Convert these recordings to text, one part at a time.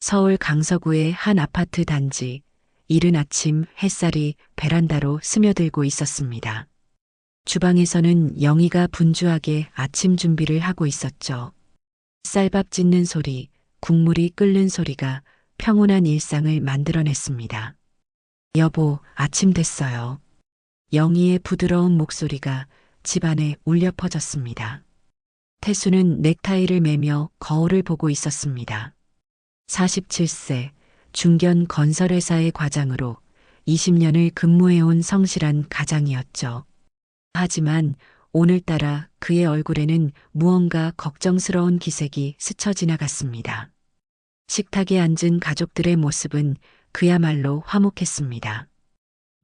서울 강서구의 한 아파트 단지. 이른 아침 햇살이 베란다로 스며들고 있었습니다. 주방에서는 영희가 분주하게 아침 준비를 하고 있었죠. 쌀밥 짓는 소리, 국물이 끓는 소리가 평온한 일상을 만들어냈습니다. 여보, 아침 됐어요. 영희의 부드러운 목소리가 집안에 울려 퍼졌습니다. 태수는 넥타이를 매며 거울을 보고 있었습니다. 47세, 중견 건설회사의 과장으로 20년을 근무해온 성실한 가장이었죠. 하지만 오늘따라 그의 얼굴에는 무언가 걱정스러운 기색이 스쳐 지나갔습니다. 식탁에 앉은 가족들의 모습은 그야말로 화목했습니다.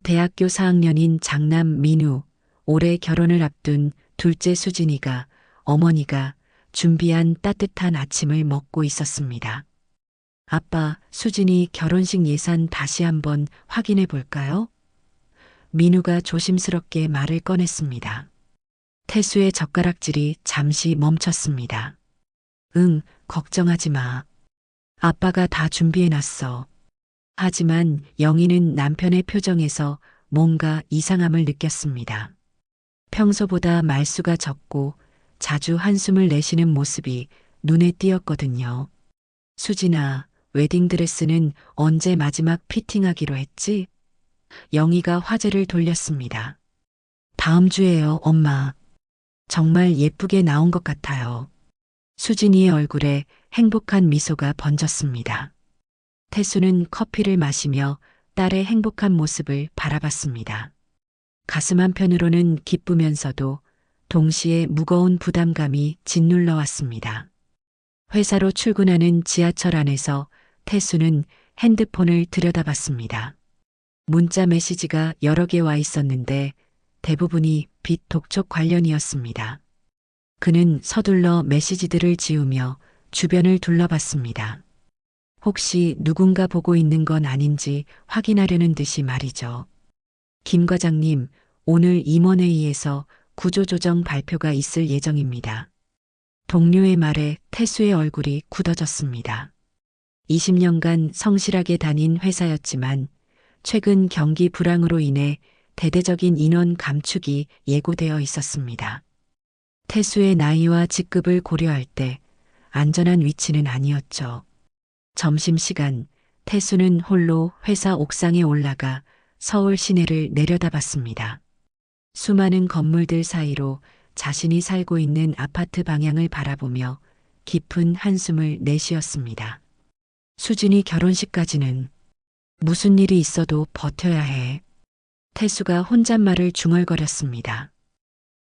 대학교 4학년인 장남 민우, 올해 결혼을 앞둔 둘째 수진이가 어머니가 준비한 따뜻한 아침을 먹고 있었습니다. 아빠, 수진이 결혼식 예산 다시 한번 확인해 볼까요? 민우가 조심스럽게 말을 꺼냈습니다. 태수의 젓가락질이 잠시 멈췄습니다. 응, 걱정하지 마. 아빠가 다 준비해 놨어. 하지만 영희는 남편의 표정에서 뭔가 이상함을 느꼈습니다. 평소보다 말수가 적고 자주 한숨을 내쉬는 모습이 눈에 띄었거든요. 수진아, 웨딩드레스는 언제 마지막 피팅하기로 했지? 영희가 화제를 돌렸습니다. 다음 주에요, 엄마. 정말 예쁘게 나온 것 같아요. 수진이의 얼굴에 행복한 미소가 번졌습니다. 태수는 커피를 마시며 딸의 행복한 모습을 바라봤습니다. 가슴 한편으로는 기쁘면서도 동시에 무거운 부담감이 짓눌러 왔습니다. 회사로 출근하는 지하철 안에서 태수는 핸드폰을 들여다봤습니다. 문자 메시지가 여러 개 와 있었는데 대부분이 빚 독촉 관련이었습니다. 그는 서둘러 메시지들을 지우며 주변을 둘러봤습니다. 혹시 누군가 보고 있는 건 아닌지 확인하려는 듯이 말이죠. 김 과장님, 오늘 임원회의에서 구조조정 발표가 있을 예정입니다. 동료의 말에 태수의 얼굴이 굳어졌습니다. 20년간 성실하게 다닌 회사였지만 최근 경기 불황으로 인해 대대적인 인원 감축이 예고되어 있었습니다. 태수의 나이와 직급을 고려할 때 안전한 위치는 아니었죠. 점심시간, 태수는 홀로 회사 옥상에 올라가 서울 시내를 내려다봤습니다. 수많은 건물들 사이로 자신이 살고 있는 아파트 방향을 바라보며 깊은 한숨을 내쉬었습니다. 수진이 결혼식까지는 무슨 일이 있어도 버텨야 해. 태수가 혼잣말을 중얼거렸습니다.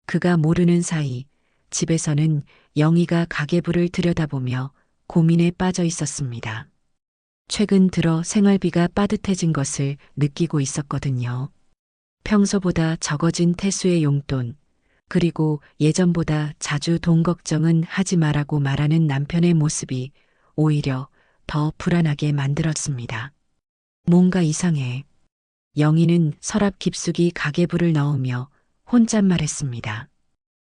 그가 모르는 사이 집에서는 영희가 가계부를 들여다보며 고민에 빠져 있었습니다. 최근 들어 생활비가 빠듯해진 것을 느끼고 있었거든요. 평소보다 적어진 태수의 용돈, 그리고 예전보다 자주 돈 걱정은 하지 말라고 말하는 남편의 모습이 오히려 더 불안하게 만들었습니다. 뭔가 이상해. 영희는 서랍 깊숙이 가계부를 넣으며 혼잣말했습니다.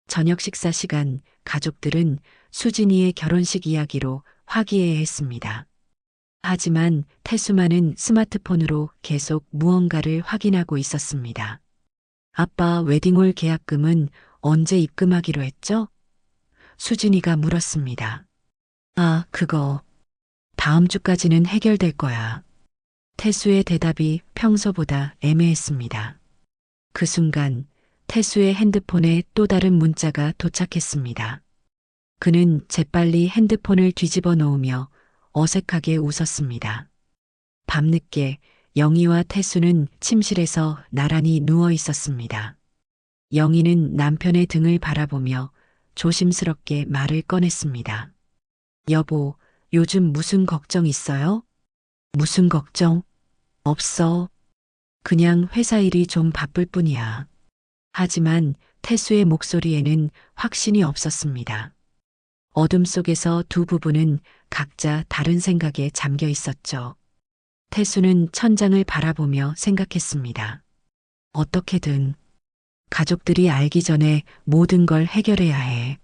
저녁 식사 시간 가족들은 수진이의 결혼식 이야기로 화기애애했습니다. 하지만 태수만은 스마트폰으로 계속 무언가를 확인하고 있었습니다. 아빠 웨딩홀 계약금은 언제 입금하기로 했죠? 수진이가 물었습니다. 아, 그거 다음 주까지는 해결될 거야. 태수의 대답이 평소보다 애매했습니다. 그 순간 태수의 핸드폰에 또 다른 문자가 도착했습니다. 그는 재빨리 핸드폰을 뒤집어 놓으며 어색하게 웃었습니다. 밤늦게 영희와 태수는 침실에서 나란히 누워 있었습니다. 영희는 남편의 등을 바라보며 조심스럽게 말을 꺼냈습니다. 여보, 요즘 무슨 걱정 있어요? 무슨 걱정? 없어. 그냥 회사 일이 좀 바쁠 뿐이야. 하지만 태수의 목소리에는 확신이 없었습니다. 어둠 속에서 두 부부는 각자 다른 생각에 잠겨 있었죠. 태수는 천장을 바라보며 생각했습니다. 어떻게든 가족들이 알기 전에 모든 걸 해결해야 해.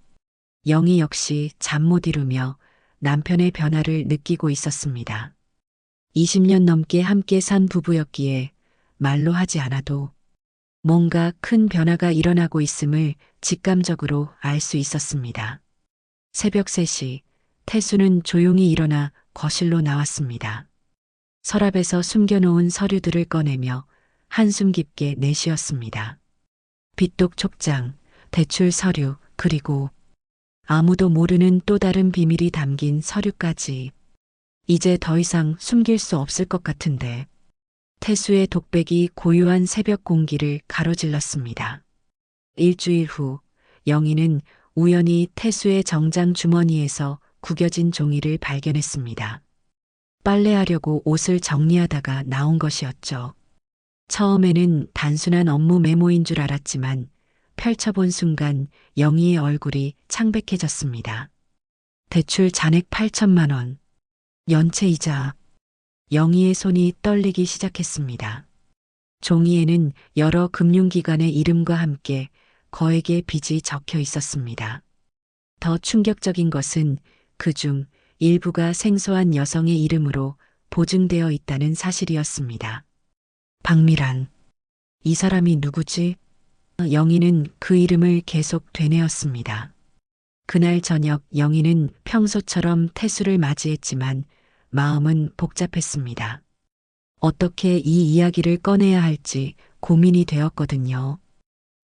영희 역시 잠 못 이루며 남편의 변화를 느끼고 있었습니다. 20년 넘게 함께 산 부부였기에 말로 하지 않아도 뭔가 큰 변화가 일어나고 있음을 직감적으로 알 수 있었습니다. 새벽 3시, 태수는 조용히 일어나 거실로 나왔습니다. 서랍에서 숨겨놓은 서류들을 꺼내며 한숨 깊게 내쉬었습니다. 빚독 촉장, 대출 서류, 그리고 아무도 모르는 또 다른 비밀이 담긴 서류까지. 이제 더 이상 숨길 수 없을 것 같은데. 태수의 독백이 고요한 새벽 공기를 가로질렀습니다. 일주일 후, 영희는 우연히 태수의 정장 주머니에서 구겨진 종이를 발견했습니다. 빨래하려고 옷을 정리하다가 나온 것이었죠. 처음에는 단순한 업무 메모인 줄 알았지만 펼쳐본 순간 영희의 얼굴이 창백해졌습니다. 대출 잔액 8천만 원, 연체이자. 영희의 손이 떨리기 시작했습니다. 종이에는 여러 금융기관의 이름과 함께 거액의 빚이 적혀 있었습니다. 더 충격적인 것은 그중 일부가 생소한 여성의 이름으로 보증되어 있다는 사실이었습니다. 박미란. 이 사람이 누구지? 영희는 그 이름을 계속 되뇌었습니다. 그날 저녁 영희는 평소처럼 태수를 맞이했지만 마음은 복잡했습니다. 어떻게 이 이야기를 꺼내야 할지 고민이 되었거든요.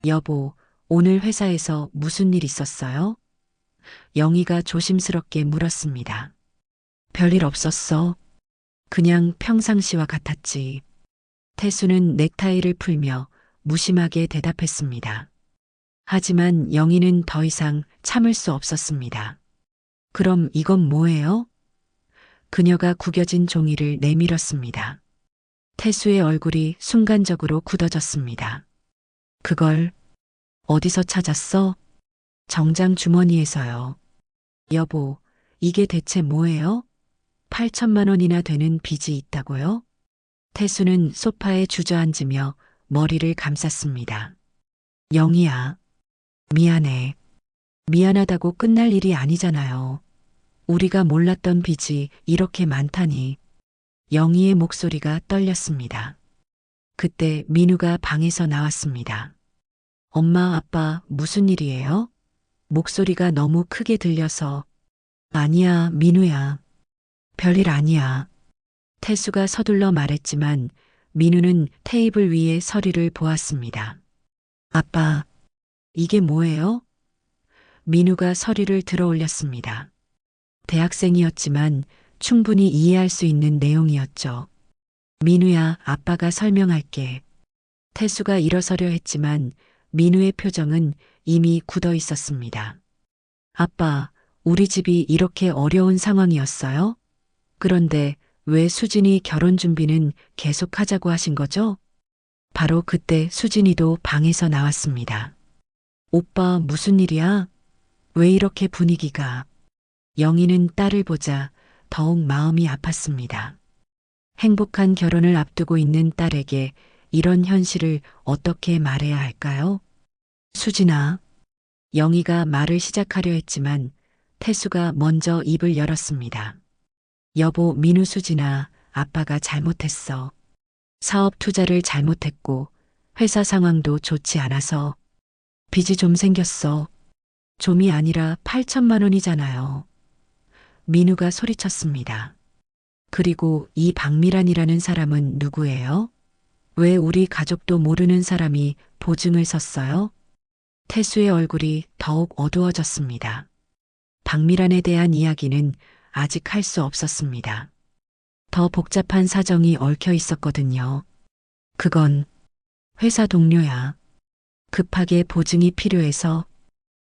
여보, 오늘 회사에서 무슨 일 있었어요? 영희가 조심스럽게 물었습니다. 별일 없었어. 그냥 평상시와 같았지. 태수는 넥타이를 풀며 무심하게 대답했습니다. 하지만 영희는 더 이상 참을 수 없었습니다. 그럼 이건 뭐예요? 그녀가 구겨진 종이를 내밀었습니다. 태수의 얼굴이 순간적으로 굳어졌습니다. 그걸 어디서 찾았어? 정장 주머니에서요. 여보, 이게 대체 뭐예요? 8천만 원이나 되는 빚이 있다고요? 태수는 소파에 주저앉으며 머리를 감쌌습니다. 영희야, 미안해. 미안하다고 끝날 일이 아니잖아요. 우리가 몰랐던 빚이 이렇게 많다니. 영희의 목소리가 떨렸습니다. 그때 민우가 방에서 나왔습니다. 엄마, 아빠, 무슨 일이에요? 목소리가 너무 크게 들려서. 아니야, 민우야. 별일 아니야. 태수가 서둘러 말했지만 민우는 테이블 위에 서류를 보았습니다. 아빠, 이게 뭐예요? 민우가 서류를 들어 올렸습니다. 대학생이었지만 충분히 이해할 수 있는 내용이었죠. 민우야, 아빠가 설명할게. 태수가 일어서려 했지만 민우의 표정은 이미 굳어 있었습니다. 아빠, 우리 집이 이렇게 어려운 상황이었어요? 그런데 왜 수진이 결혼 준비는 계속하자고 하신 거죠? 바로 그때 수진이도 방에서 나왔습니다. 오빠, 무슨 일이야? 왜 이렇게 분위기가? 영희는 딸을 보자 더욱 마음이 아팠습니다. 행복한 결혼을 앞두고 있는 딸에게 이런 현실을 어떻게 말해야 할까요? 수진아. 영희가 말을 시작하려 했지만 태수가 먼저 입을 열었습니다. 여보, 민우, 수진아, 아빠가 잘못했어. 사업 투자를 잘못했고 회사 상황도 좋지 않아서 빚이 좀 생겼어. 좀이 아니라 8천만 원이잖아요. 민우가 소리쳤습니다. 그리고 이 박미란이라는 사람은 누구예요? 왜 우리 가족도 모르는 사람이 보증을 섰어요? 태수의 얼굴이 더욱 어두워졌습니다. 박미란에 대한 이야기는 아직 할 수 없었습니다. 더 복잡한 사정이 얽혀 있었거든요. 그건 회사 동료야. 급하게 보증이 필요해서.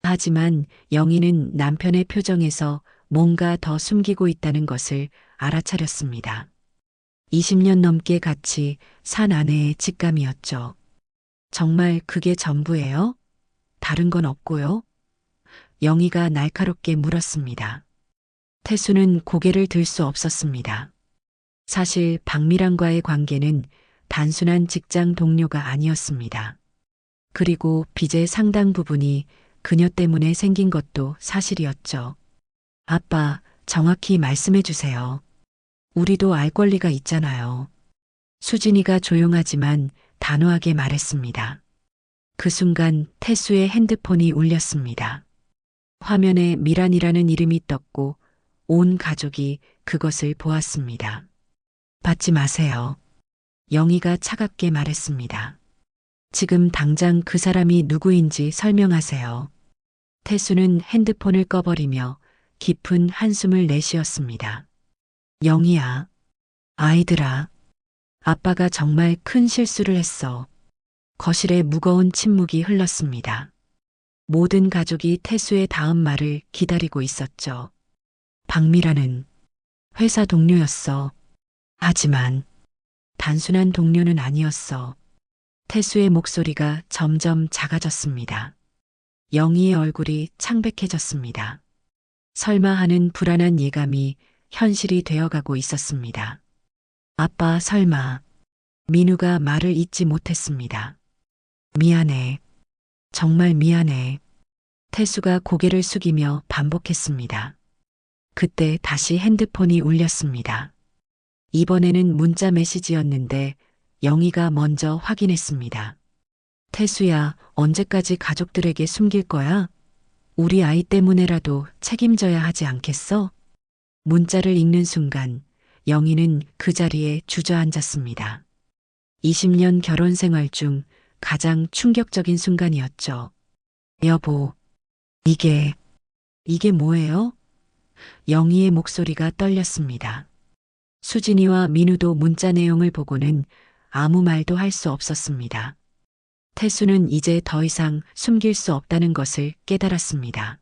하지만 영희는 남편의 표정에서 뭔가 더 숨기고 있다는 것을 알아차렸습니다. 20년 넘게 같이 산 아내의 직감이었죠. 정말 그게 전부예요? 다른 건 없고요? 영희가 날카롭게 물었습니다. 태수는 고개를 들 수 없었습니다. 사실 박미란과의 관계는 단순한 직장 동료가 아니었습니다. 그리고 빚의 상당 부분이 그녀 때문에 생긴 것도 사실이었죠. 아빠, 정확히 말씀해 주세요. 우리도 알 권리가 있잖아요. 수진이가 조용하지만 단호하게 말했습니다. 그 순간 태수의 핸드폰이 울렸습니다. 화면에 미란이라는 이름이 떴고 온 가족이 그것을 보았습니다. 받지 마세요. 영희가 차갑게 말했습니다. 지금 당장 그 사람이 누구인지 설명하세요. 태수는 핸드폰을 꺼버리며 깊은 한숨을 내쉬었습니다. 영희야, 아이들아, 아빠가 정말 큰 실수를 했어. 거실에 무거운 침묵이 흘렀습니다. 모든 가족이 태수의 다음 말을 기다리고 있었죠. 박미라는 회사 동료였어. 하지만 단순한 동료는 아니었어. 태수의 목소리가 점점 작아졌습니다. 영희의 얼굴이 창백해졌습니다. 설마 하는 불안한 예감이 현실이 되어가고 있었습니다. 아빠 설마. 민우가 말을 잇지 못했습니다. 미안해. 정말 미안해. 태수가 고개를 숙이며 반복했습니다. 그때 다시 핸드폰이 울렸습니다. 이번에는 문자 메시지였는데 영희가 먼저 확인했습니다. 태수야, 언제까지 가족들에게 숨길 거야? 우리 아이 때문에라도 책임져야 하지 않겠어? 문자를 읽는 순간 영희는 그 자리에 주저앉았습니다. 20년 결혼 생활 중 가장 충격적인 순간이었죠. 여보, 이게 뭐예요? 영희의 목소리가 떨렸습니다. 수진이와 민우도 문자 내용을 보고는 아무 말도 할 수 없었습니다. 태수는 이제 더 이상 숨길 수 없다는 것을 깨달았습니다.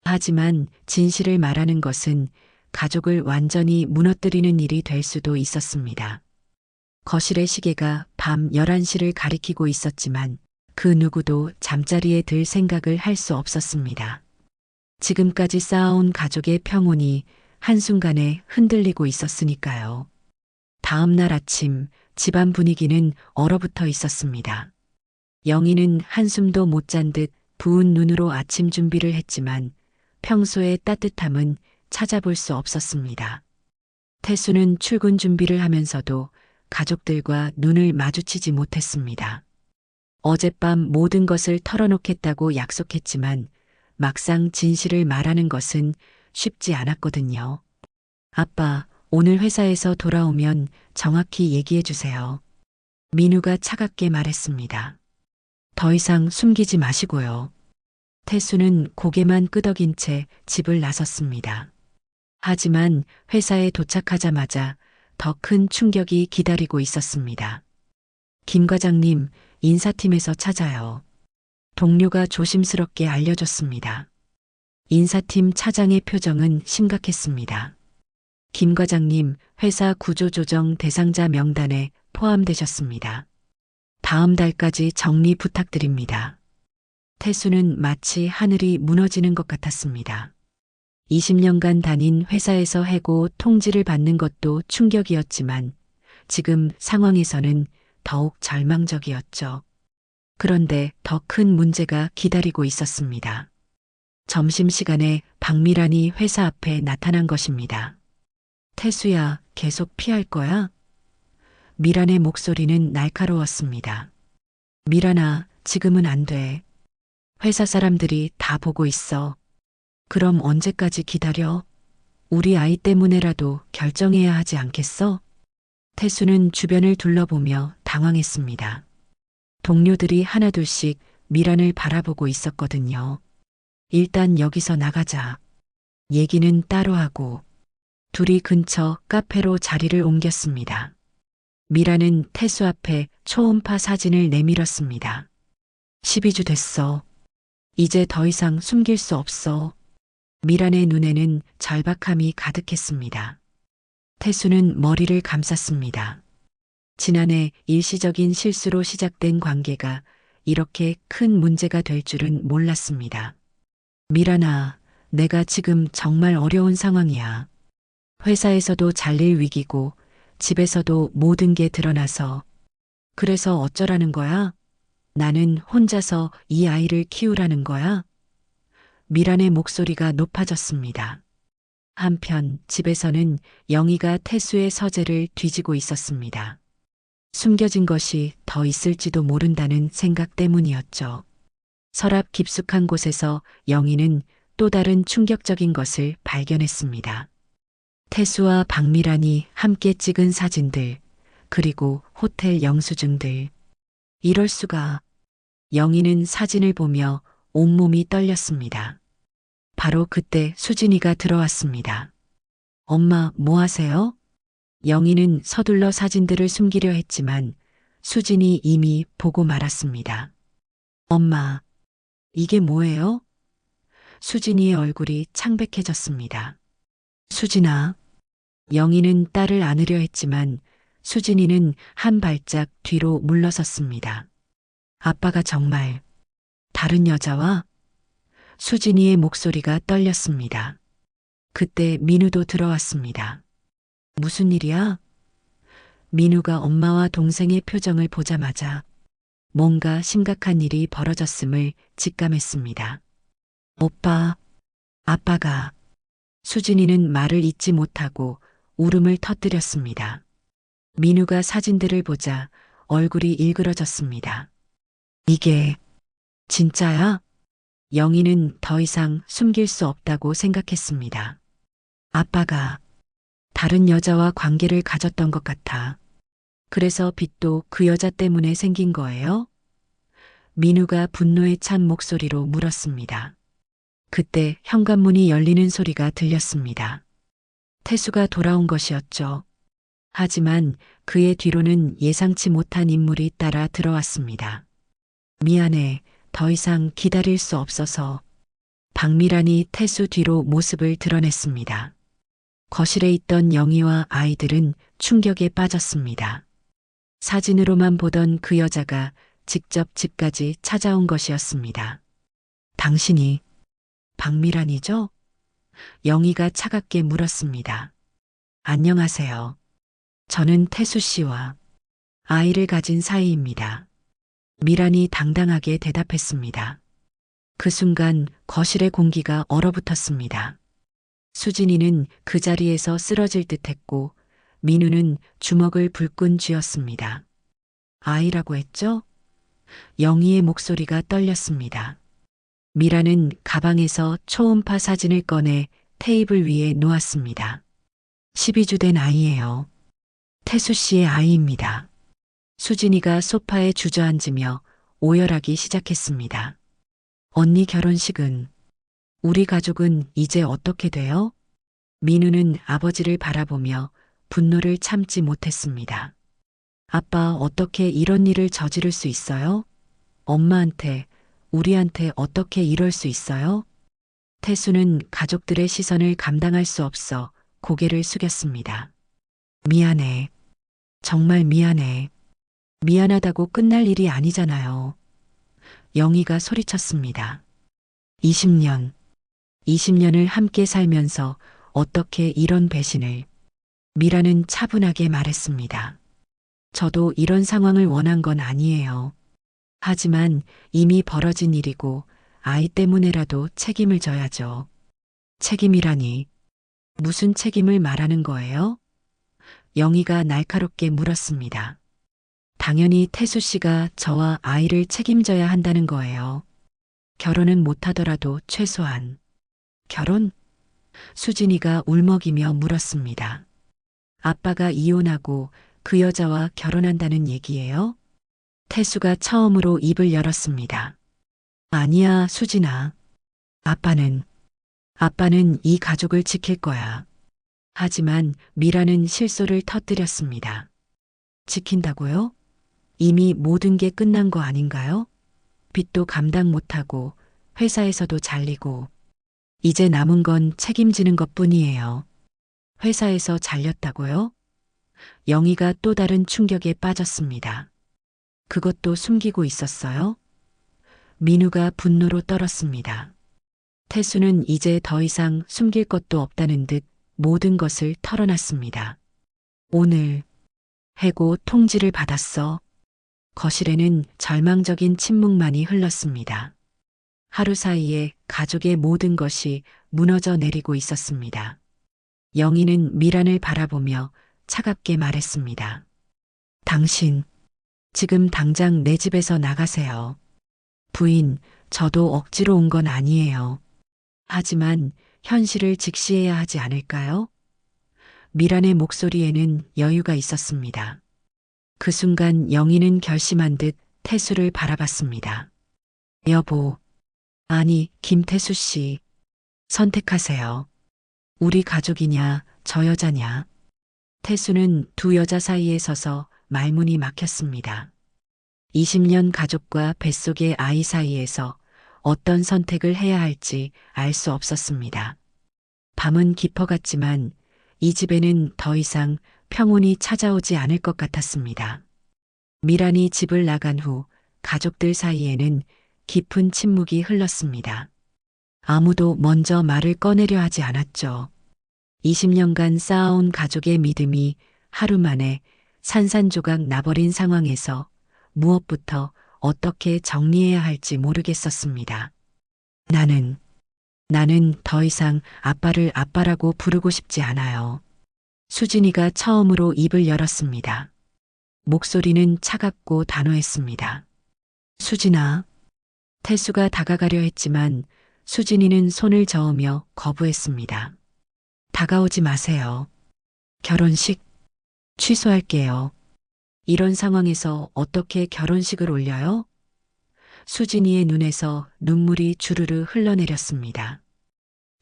하지만 진실을 말하는 것은 가족을 완전히 무너뜨리는 일이 될 수도 있었습니다. 거실의 시계가 밤 11시를 가리키고 있었지만 그 누구도 잠자리에 들 생각을 할 수 없었습니다. 지금까지 쌓아온 가족의 평온이 한순간에 흔들리고 있었으니까요. 다음 날 아침 집안 분위기는 얼어붙어 있었습니다. 영희는 한숨도 못 잔 듯 부은 눈으로 아침 준비를 했지만 평소의 따뜻함은 찾아볼 수 없었습니다. 태수는 출근 준비를 하면서도 가족들과 눈을 마주치지 못했습니다. 어젯밤 모든 것을 털어놓겠다고 약속했지만 막상 진실을 말하는 것은 쉽지 않았거든요. 아빠, 오늘 회사에서 돌아오면 정확히 얘기해 주세요. 민우가 차갑게 말했습니다. 더 이상 숨기지 마시고요. 태수는 고개만 끄덕인 채 집을 나섰습니다. 하지만 회사에 도착하자마자 더 큰 충격이 기다리고 있었습니다. 김 과장님, 인사팀에서 찾아요. 동료가 조심스럽게 알려줬습니다. 인사팀 차장의 표정은 심각했습니다. 김 과장님, 회사 구조조정 대상자 명단에 포함되셨습니다. 다음 달까지 정리 부탁드립니다. 태수는 마치 하늘이 무너지는 것 같았습니다. 20년간 다닌 회사에서 해고 통지를 받는 것도 충격이었지만 지금 상황에서는 더욱 절망적이었죠. 그런데 더 큰 문제가 기다리고 있었습니다. 점심시간에 박미란이 회사 앞에 나타난 것입니다. 태수야, 계속 피할 거야? 미란의 목소리는 날카로웠습니다. 미란아, 지금은 안 돼. 회사 사람들이 다 보고 있어. 그럼 언제까지 기다려? 우리 아이 때문에라도 결정해야 하지 않겠어? 태수는 주변을 둘러보며 당황했습니다. 동료들이 하나둘씩 미란을 바라보고 있었거든요. 일단 여기서 나가자. 얘기는 따로 하고. 둘이 근처 카페로 자리를 옮겼습니다. 미란은 태수 앞에 초음파 사진을 내밀었습니다. 12주 됐어. 이제 더 이상 숨길 수 없어. 미란의 눈에는 절박함이 가득했습니다. 태수는 머리를 감쌌습니다. 지난해 일시적인 실수로 시작된 관계가 이렇게 큰 문제가 될 줄은 몰랐습니다. 미란아, 내가 지금 정말 어려운 상황이야. 회사에서도 잘릴 위기고 집에서도 모든 게 드러나서. 그래서 어쩌라는 거야? 나는 혼자서 이 아이를 키우라는 거야? 미란의 목소리가 높아졌습니다. 한편 집에서는 영희가 태수의 서재를 뒤지고 있었습니다. 숨겨진 것이 더 있을지도 모른다는 생각 때문이었죠. 서랍 깊숙한 곳에서 영희는 또 다른 충격적인 것을 발견했습니다. 태수와 박미란이 함께 찍은 사진들, 그리고 호텔 영수증들. 이럴 수가. 영희는 사진을 보며 온몸이 떨렸습니다. 바로 그때 수진이가 들어왔습니다. 엄마, 뭐 하세요? 영희는 서둘러 사진들을 숨기려 했지만 수진이 이미 보고 말았습니다. 엄마, 이게 뭐예요? 수진이의 얼굴이 창백해졌습니다. 수진아. 영희는 딸을 안으려 했지만 수진이는 한 발짝 뒤로 물러섰습니다. 아빠가 정말 다른 여자와? 수진이의 목소리가 떨렸습니다. 그때 민우도 들어왔습니다. 무슨 일이야? 민우가 엄마와 동생의 표정을 보자마자 뭔가 심각한 일이 벌어졌음을 직감했습니다. 오빠, 아빠가. 수진이는 말을 잇지 못하고 울음을 터뜨렸습니다. 민우가 사진들을 보자 얼굴이 일그러졌습니다. 이게 진짜야? 영희는 더 이상 숨길 수 없다고 생각했습니다. 아빠가 다른 여자와 관계를 가졌던 것 같아. 그래서 빚도 그 여자 때문에 생긴 거예요? 민우가 분노에 찬 목소리로 물었습니다. 그때 현관문이 열리는 소리가 들렸습니다. 태수가 돌아온 것이었죠. 하지만 그의 뒤로는 예상치 못한 인물이 따라 들어왔습니다. 미안해, 더 이상 기다릴 수 없어서. 박미란이 태수 뒤로 모습을 드러냈습니다. 거실에 있던 영희와 아이들은 충격에 빠졌습니다. 사진으로만 보던 그 여자가 직접 집까지 찾아온 것이었습니다. 당신이 박미란이죠? 영희가 차갑게 물었습니다. 안녕하세요. 저는 태수 씨와 아이를 가진 사이입니다. 미란이 당당하게 대답했습니다. 그 순간 거실의 공기가 얼어붙었습니다. 수진이는 그 자리에서 쓰러질 듯했고 민우는 주먹을 불끈 쥐었습니다. 아이라고 했죠? 영희의 목소리가 떨렸습니다. 미라는 가방에서 초음파 사진을 꺼내 테이블 위에 놓았습니다. 12주 된 아이예요. 태수 씨의 아이입니다. 수진이가 소파에 주저앉으며 오열하기 시작했습니다. 언니 결혼식은? 우리 가족은 이제 어떻게 돼요? 민우는 아버지를 바라보며 분노를 참지 못했습니다. 아빠, 어떻게 이런 일을 저지를 수 있어요? 엄마한테, 우리한테 어떻게 이럴 수 있어요? 태수는 가족들의 시선을 감당할 수 없어 고개를 숙였습니다. 미안해. 정말 미안해. 미안하다고 끝날 일이 아니잖아요. 영희가 소리쳤습니다. 20년을 함께 살면서 어떻게 이런 배신을. 미라는 차분하게 말했습니다. 저도 이런 상황을 원한 건 아니에요. 하지만 이미 벌어진 일이고 아이 때문에라도 책임을 져야죠. 책임이라니. 무슨 책임을 말하는 거예요? 영희가 날카롭게 물었습니다. 당연히 태수 씨가 저와 아이를 책임져야 한다는 거예요. 결혼은 못하더라도 최소한. 결혼? 수진이가 울먹이며 물었습니다. 아빠가 이혼하고 그 여자와 결혼한다는 얘기예요? 태수가 처음으로 입을 열었습니다. 아니야, 수진아. 아빠는 이 가족을 지킬 거야. 하지만 미라는 실소를 터뜨렸습니다. 지킨다고요? 이미 모든 게 끝난 거 아닌가요? 빚도 감당 못하고 회사에서도 잘리고 이제 남은 건 책임지는 것뿐이에요. 회사에서 잘렸다고요? 영희가 또 다른 충격에 빠졌습니다. 그것도 숨기고 있었어요? 민우가 분노로 떨었습니다. 태수는 이제 더 이상 숨길 것도 없다는 듯 모든 것을 털어놨습니다. 오늘 해고 통지를 받았어. 거실에는 절망적인 침묵만이 흘렀습니다. 하루 사이에 가족의 모든 것이 무너져 내리고 있었습니다. 영희는 미란을 바라보며 차갑게 말했습니다. 당신, 지금 당장 내 집에서 나가세요. 부인, 저도 억지로 온 건 아니에요. 하지만 현실을 직시해야 하지 않을까요? 미란의 목소리에는 여유가 있었습니다. 그 순간 영희는 결심한 듯 태수를 바라봤습니다. 여보, 아니, 김태수 씨, 선택하세요. 우리 가족이냐, 저 여자냐. 태수는 두 여자 사이에 서서 말문이 막혔습니다. 20년 가족과 뱃속의 아이 사이에서 어떤 선택을 해야 할지 알 수 없었습니다. 밤은 깊어갔지만 이 집에는 더 이상 평온이 찾아오지 않을 것 같았습니다. 미란이 집을 나간 후 가족들 사이에는 깊은 침묵이 흘렀습니다. 아무도 먼저 말을 꺼내려 하지 않았죠. 20년간 쌓아온 가족의 믿음이 하루 만에 산산조각 나버린 상황에서 무엇부터 어떻게 정리해야 할지 모르겠었습니다. 나는 더 이상 아빠를 아빠라고 부르고 싶지 않아요. 수진이가 처음으로 입을 열었습니다. 목소리는 차갑고 단호했습니다. 수진아. 태수가 다가가려 했지만 수진이는 손을 저으며 거부했습니다. 다가오지 마세요. 결혼식 취소할게요. 이런 상황에서 어떻게 결혼식을 올려요? 수진이의 눈에서 눈물이 주르르 흘러내렸습니다.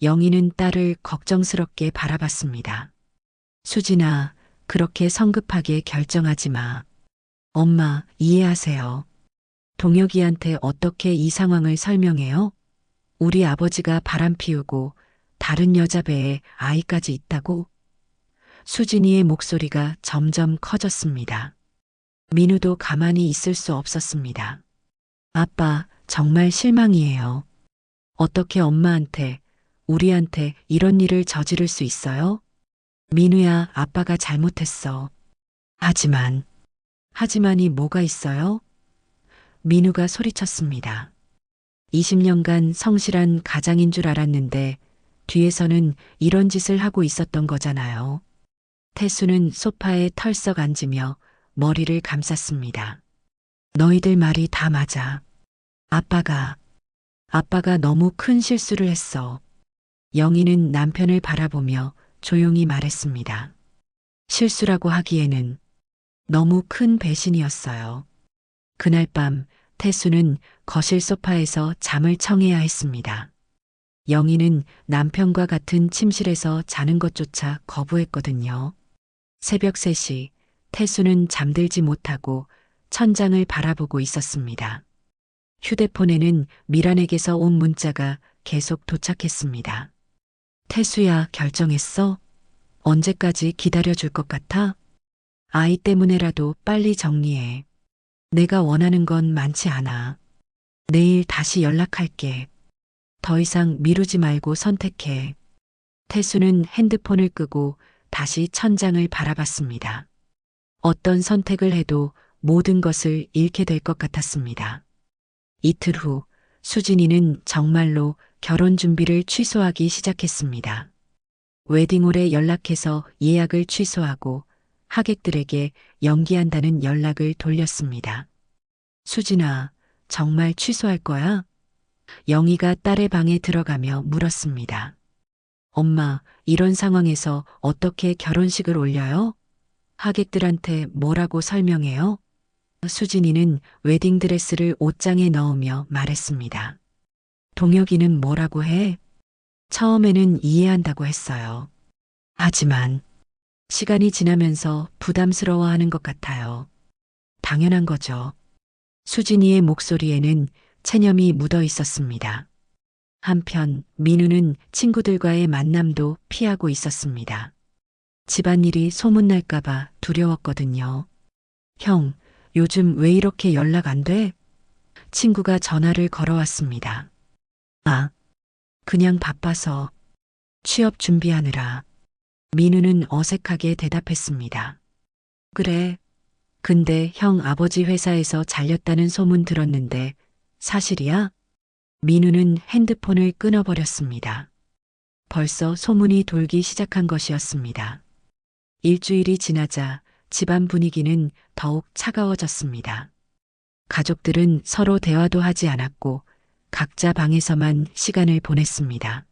영희는 딸을 걱정스럽게 바라봤습니다. 수진아, 그렇게 성급하게 결정하지 마. 엄마, 이해하세요. 동혁이한테 어떻게 이 상황을 설명해요? 우리 아버지가 바람 피우고 다른 여자 배에 아이까지 있다고? 수진이의 목소리가 점점 커졌습니다. 민우도 가만히 있을 수 없었습니다. 아빠, 정말 실망이에요. 어떻게 엄마한테, 우리한테 이런 일을 저지를 수 있어요? 민우야, 아빠가 잘못했어. 하지만이 뭐가 있어요? 민우가 소리쳤습니다. 20년간 성실한 가장인 줄 알았는데 뒤에서는 이런 짓을 하고 있었던 거잖아요. 태수는 소파에 털썩 앉으며 머리를 감쌌습니다. 너희들 말이 다 맞아. 아빠가 너무 큰 실수를 했어. 영희는 남편을 바라보며 조용히 말했습니다. 실수라고 하기에는 너무 큰 배신이었어요. 그날 밤 태수는 거실 소파에서 잠을 청해야 했습니다. 영희는 남편과 같은 침실에서 자는 것조차 거부했거든요. 새벽 3시 태수는 잠들지 못하고 천장을 바라보고 있었습니다. 휴대폰에는 미란에게서 온 문자가 계속 도착했습니다. 태수야, 결정했어? 언제까지 기다려줄 것 같아? 아이 때문에라도 빨리 정리해. 내가 원하는 건 많지 않아. 내일 다시 연락할게. 더 이상 미루지 말고 선택해. 태수는 핸드폰을 끄고 다시 천장을 바라봤습니다. 어떤 선택을 해도 모든 것을 잃게 될 것 같았습니다. 이틀 후 수진이는 정말로 결혼 준비를 취소하기 시작했습니다. 웨딩홀에 연락해서 예약을 취소하고 하객들에게 연기한다는 연락을 돌렸습니다. 수진아, 정말 취소할 거야? 영희가 딸의 방에 들어가며 물었습니다. 엄마, 이런 상황에서 어떻게 결혼식을 올려요? 하객들한테 뭐라고 설명해요? 수진이는 웨딩드레스를 옷장에 넣으며 말했습니다. 동혁이는 뭐라고 해? 처음에는 이해한다고 했어요. 하지만 시간이 지나면서 부담스러워하는 것 같아요. 당연한 거죠. 수진이의 목소리에는 체념이 묻어 있었습니다. 한편 민우는 친구들과의 만남도 피하고 있었습니다. 집안일이 소문날까봐 두려웠거든요. 형, 요즘 왜 이렇게 연락 안 돼? 친구가 전화를 걸어왔습니다. 아, 그냥 바빠서 취업 준비하느라. 민우는 어색하게 대답했습니다. 그래. 근데 형 아버지 회사에서 잘렸다는 소문 들었는데 사실이야? 민우는 핸드폰을 끊어버렸습니다. 벌써 소문이 돌기 시작한 것이었습니다. 일주일이 지나자 집안 분위기는 더욱 차가워졌습니다. 가족들은 서로 대화도 하지 않았고 각자 방에서만 시간을 보냈습니다.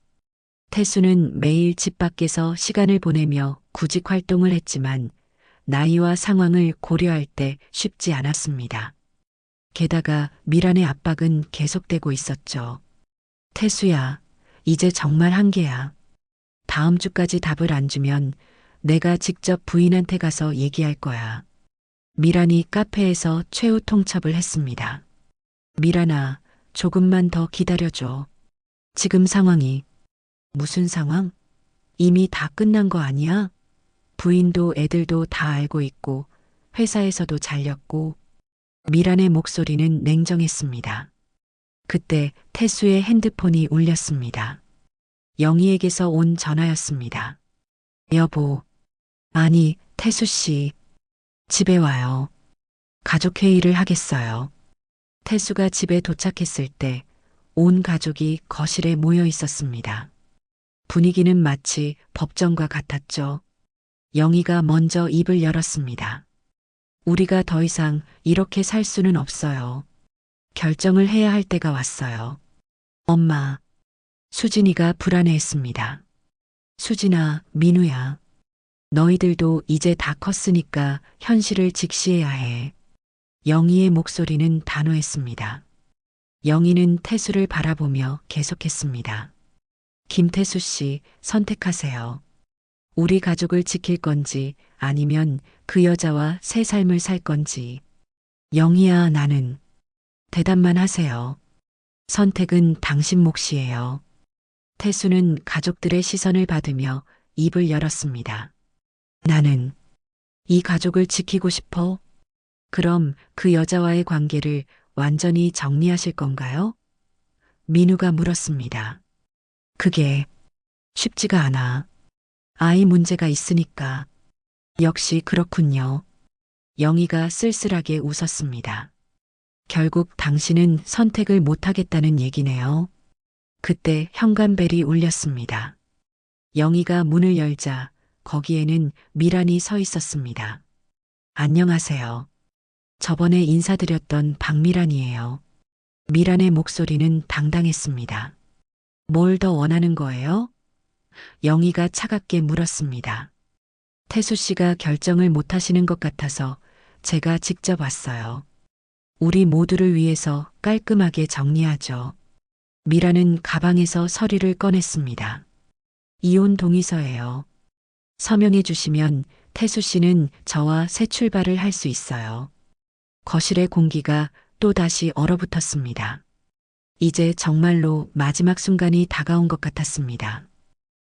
태수는 매일 집 밖에서 시간을 보내며 구직 활동을 했지만 나이와 상황을 고려할 때 쉽지 않았습니다. 게다가 미란의 압박은 계속되고 있었죠. 태수야, 이제 정말 한계야. 다음 주까지 답을 안 주면 내가 직접 부인한테 가서 얘기할 거야. 미란이 카페에서 최후 통첩을 했습니다. 미란아, 조금만 더 기다려줘. 지금 상황이. 무슨 상황? 이미 다 끝난 거 아니야? 부인도 애들도 다 알고 있고 회사에서도 잘렸고. 미란의 목소리는 냉정했습니다. 그때 태수의 핸드폰이 울렸습니다. 영희에게서 온 전화였습니다. 여보. 아니, 태수 씨. 집에 와요. 가족회의를 하겠어요. 태수가 집에 도착했을 때 온 가족이 거실에 모여 있었습니다. 분위기는 마치 법정과 같았죠. 영희가 먼저 입을 열었습니다. 우리가 더 이상 이렇게 살 수는 없어요. 결정을 해야 할 때가 왔어요. 엄마. 수진이가 불안해했습니다. 수진아, 민우야. 너희들도 이제 다 컸으니까 현실을 직시해야 해. 영희의 목소리는 단호했습니다. 영희는 태수를 바라보며 계속했습니다. 김태수 씨, 선택하세요. 우리 가족을 지킬 건지 아니면 그 여자와 새 삶을 살 건지. 영희야, 나는. 대답만 하세요. 선택은 당신 몫이에요. 태수는 가족들의 시선을 받으며 입을 열었습니다. 나는 이 가족을 지키고 싶어. 그럼 그 여자와의 관계를 완전히 정리하실 건가요? 민우가 물었습니다. 그게 쉽지가 않아. 아이 문제가 있으니까. 역시 그렇군요. 영희가 쓸쓸하게 웃었습니다. 결국 당신은 선택을 못하겠다는 얘기네요. 그때 현관벨이 울렸습니다. 영희가 문을 열자 거기에는 미란이 서 있었습니다. 안녕하세요. 저번에 인사드렸던 박미란이에요. 미란의 목소리는 당당했습니다. 뭘 더 원하는 거예요? 영희가 차갑게 물었습니다. 태수 씨가 결정을 못 하시는 것 같아서 제가 직접 왔어요. 우리 모두를 위해서 깔끔하게 정리하죠. 미란은 가방에서 서류를 꺼냈습니다. 이혼 동의서예요. 서명해 주시면 태수 씨는 저와 새 출발을 할 수 있어요. 거실의 공기가 또 다시 얼어붙었습니다. 이제 정말로 마지막 순간이 다가온 것 같았습니다.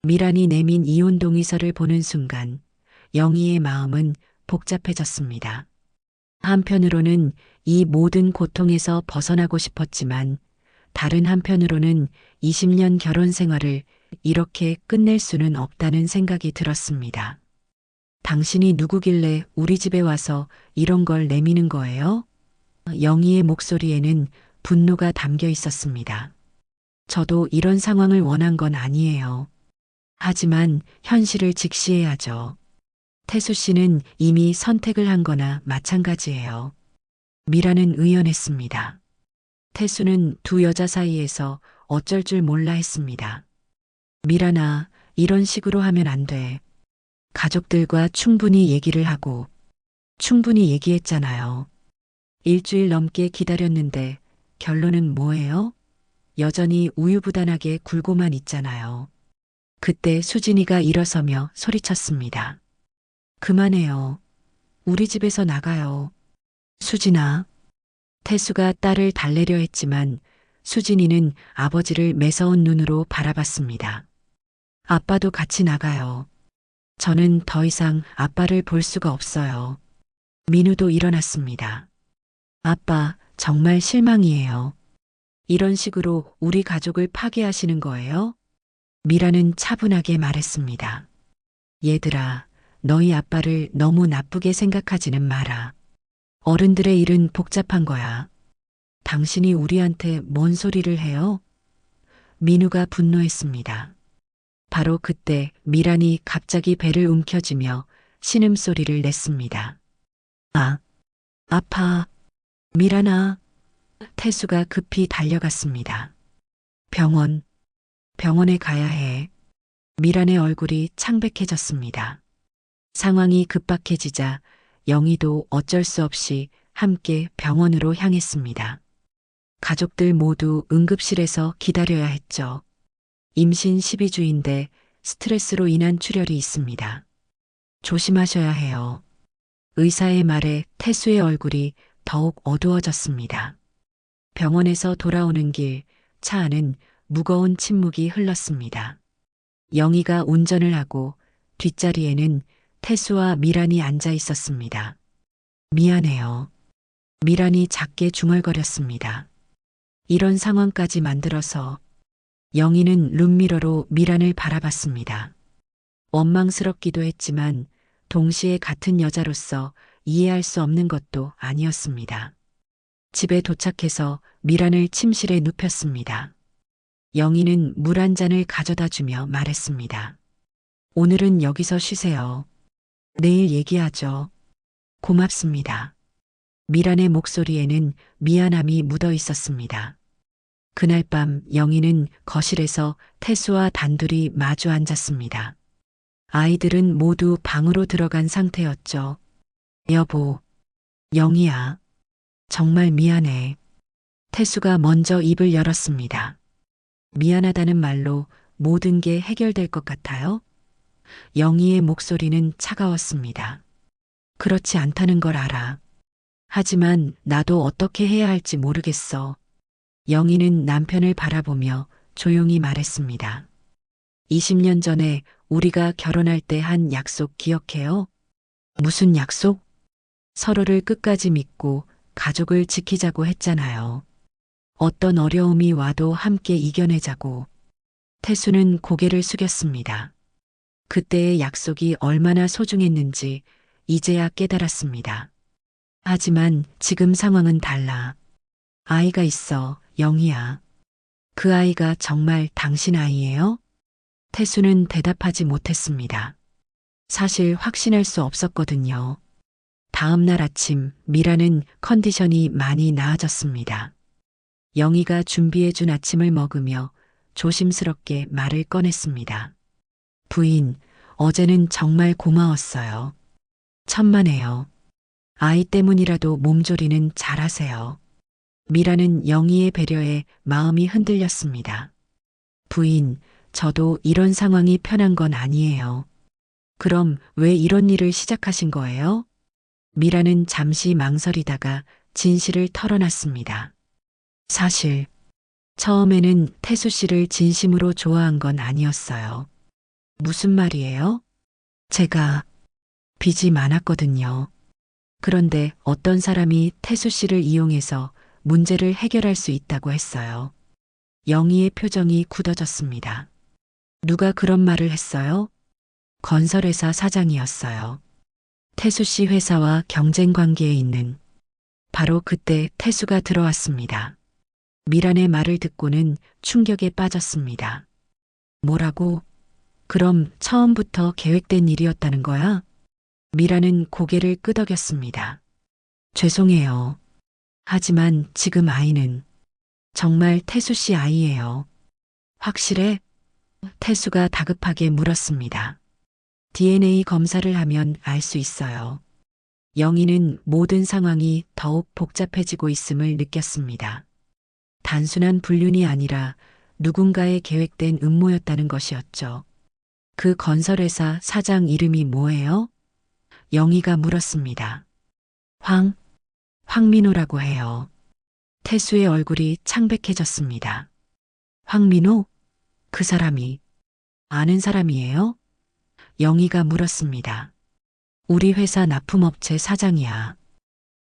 미란이 내민 이혼 동의서를 보는 순간 영희의 마음은 복잡해졌습니다. 한편으로는 이 모든 고통에서 벗어나고 싶었지만 다른 한편으로는 20년 결혼 생활을 이렇게 끝낼 수는 없다는 생각이 들었습니다. 당신이 누구길래 우리 집에 와서 이런 걸 내미는 거예요? 영희의 목소리에는 분노가 담겨 있었습니다. 저도 이런 상황을 원한 건 아니에요. 하지만 현실을 직시해야죠. 태수 씨는 이미 선택을 한 거나 마찬가지예요. 미라는 의연했습니다. 태수는 두 여자 사이에서 어쩔 줄 몰라 했습니다. 미란아, 이런 식으로 하면 안 돼. 가족들과 충분히 얘기를 하고 충분히 얘기했잖아요. 일주일 넘게 기다렸는데 결론은 뭐예요? 여전히 우유부단하게 굴고만 있잖아요. 그때 수진이가 일어서며 소리쳤습니다. 그만해요. 우리 집에서 나가요. 수진아. 태수가 딸을 달래려 했지만 수진이는 아버지를 매서운 눈으로 바라봤습니다. 아빠도 같이 나가요. 저는 더 이상 아빠를 볼 수가 없어요. 민우도 일어났습니다. 아빠, 정말 실망이에요. 이런 식으로 우리 가족을 파괴하시는 거예요? 미라는 차분하게 말했습니다. 얘들아, 너희 아빠를 너무 나쁘게 생각하지는 마라. 어른들의 일은 복잡한 거야. 당신이 우리한테 뭔 소리를 해요? 민우가 분노했습니다. 바로 그때 미란이 갑자기 배를 움켜쥐며 신음소리를 냈습니다. 아, 아파. 미란아. 태수가 급히 달려갔습니다. 병원에 가야 해. 미란의 얼굴이 창백해졌습니다. 상황이 급박해지자 영희도 어쩔 수 없이 함께 병원으로 향했습니다. 가족들 모두 응급실에서 기다려야 했죠. 임신 12주인데 스트레스로 인한 출혈이 있습니다. 조심하셔야 해요. 의사의 말에 태수의 얼굴이 더욱 어두워졌습니다. 병원에서 돌아오는 길, 차 안은 무거운 침묵이 흘렀습니다. 영희가 운전을 하고 뒷자리에는 태수와 미란이 앉아 있었습니다. 미안해요. 미란이 작게 중얼거렸습니다. 이런 상황까지 만들어서 영희는 룸미러로 미란을 바라봤습니다. 원망스럽기도 했지만 동시에 같은 여자로서 이해할 수 없는 것도 아니었습니다. 집에 도착해서 미란을 침실에 눕혔습니다. 영희는 물 한 잔을 가져다 주며 말했습니다. 오늘은 여기서 쉬세요. 내일 얘기하죠. 고맙습니다. 미란의 목소리에는 미안함이 묻어 있었습니다. 그날 밤 영희는 거실에서 태수와 단둘이 마주 앉았습니다. 아이들은 모두 방으로 들어간 상태였죠. 여보, 영희야, 정말 미안해. 태수가 먼저 입을 열었습니다. 미안하다는 말로 모든 게 해결될 것 같아요? 영희의 목소리는 차가웠습니다. 그렇지 않다는 걸 알아. 하지만 나도 어떻게 해야 할지 모르겠어. 영희는 남편을 바라보며 조용히 말했습니다. 20년 전에 우리가 결혼할 때 한 약속 기억해요? 무슨 약속? 서로를 끝까지 믿고 가족을 지키자고 했잖아요. 어떤 어려움이 와도 함께 이겨내자고. 태수는 고개를 숙였습니다. 그때의 약속이 얼마나 소중했는지 이제야 깨달았습니다. 하지만 지금 상황은 달라. 아이가 있어, 영희야. 그 아이가 정말 당신 아이예요? 태수는 대답하지 못했습니다. 사실 확신할 수 없었거든요. 다음 날 아침 미라는 컨디션이 많이 나아졌습니다. 영희가 준비해준 아침을 먹으며 조심스럽게 말을 꺼냈습니다. 부인, 어제는 정말 고마웠어요. 천만에요. 아이 때문이라도 몸조리는 잘하세요. 미라는 영희의 배려에 마음이 흔들렸습니다. 부인, 저도 이런 상황이 편한 건 아니에요. 그럼 왜 이런 일을 시작하신 거예요? 미라는 잠시 망설이다가 진실을 털어놨습니다. 사실 처음에는 태수 씨를 진심으로 좋아한 건 아니었어요. 무슨 말이에요? 제가 빚이 많았거든요. 그런데 어떤 사람이 태수 씨를 이용해서 문제를 해결할 수 있다고 했어요. 영희의 표정이 굳어졌습니다. 누가 그런 말을 했어요? 건설회사 사장이었어요. 태수 씨 회사와 경쟁 관계에 있는. 바로 그때 태수가 들어왔습니다. 미란의 말을 듣고는 충격에 빠졌습니다. 뭐라고? 그럼 처음부터 계획된 일이었다는 거야? 미란은 고개를 끄덕였습니다. 죄송해요. 하지만 지금 아이는 정말 태수 씨 아이예요. 확실해? 태수가 다급하게 물었습니다. DNA 검사를 하면 알 수 있어요. 영희는 모든 상황이 더욱 복잡해지고 있음을 느꼈습니다. 단순한 불륜이 아니라 누군가의 계획된 음모였다는 것이었죠. 그 건설회사 사장 이름이 뭐예요? 영희가 물었습니다. 황민호라고 해요. 태수의 얼굴이 창백해졌습니다. 황민호? 그 사람이 아는 사람이에요? 영희가 물었습니다. 우리 회사 납품업체 사장이야.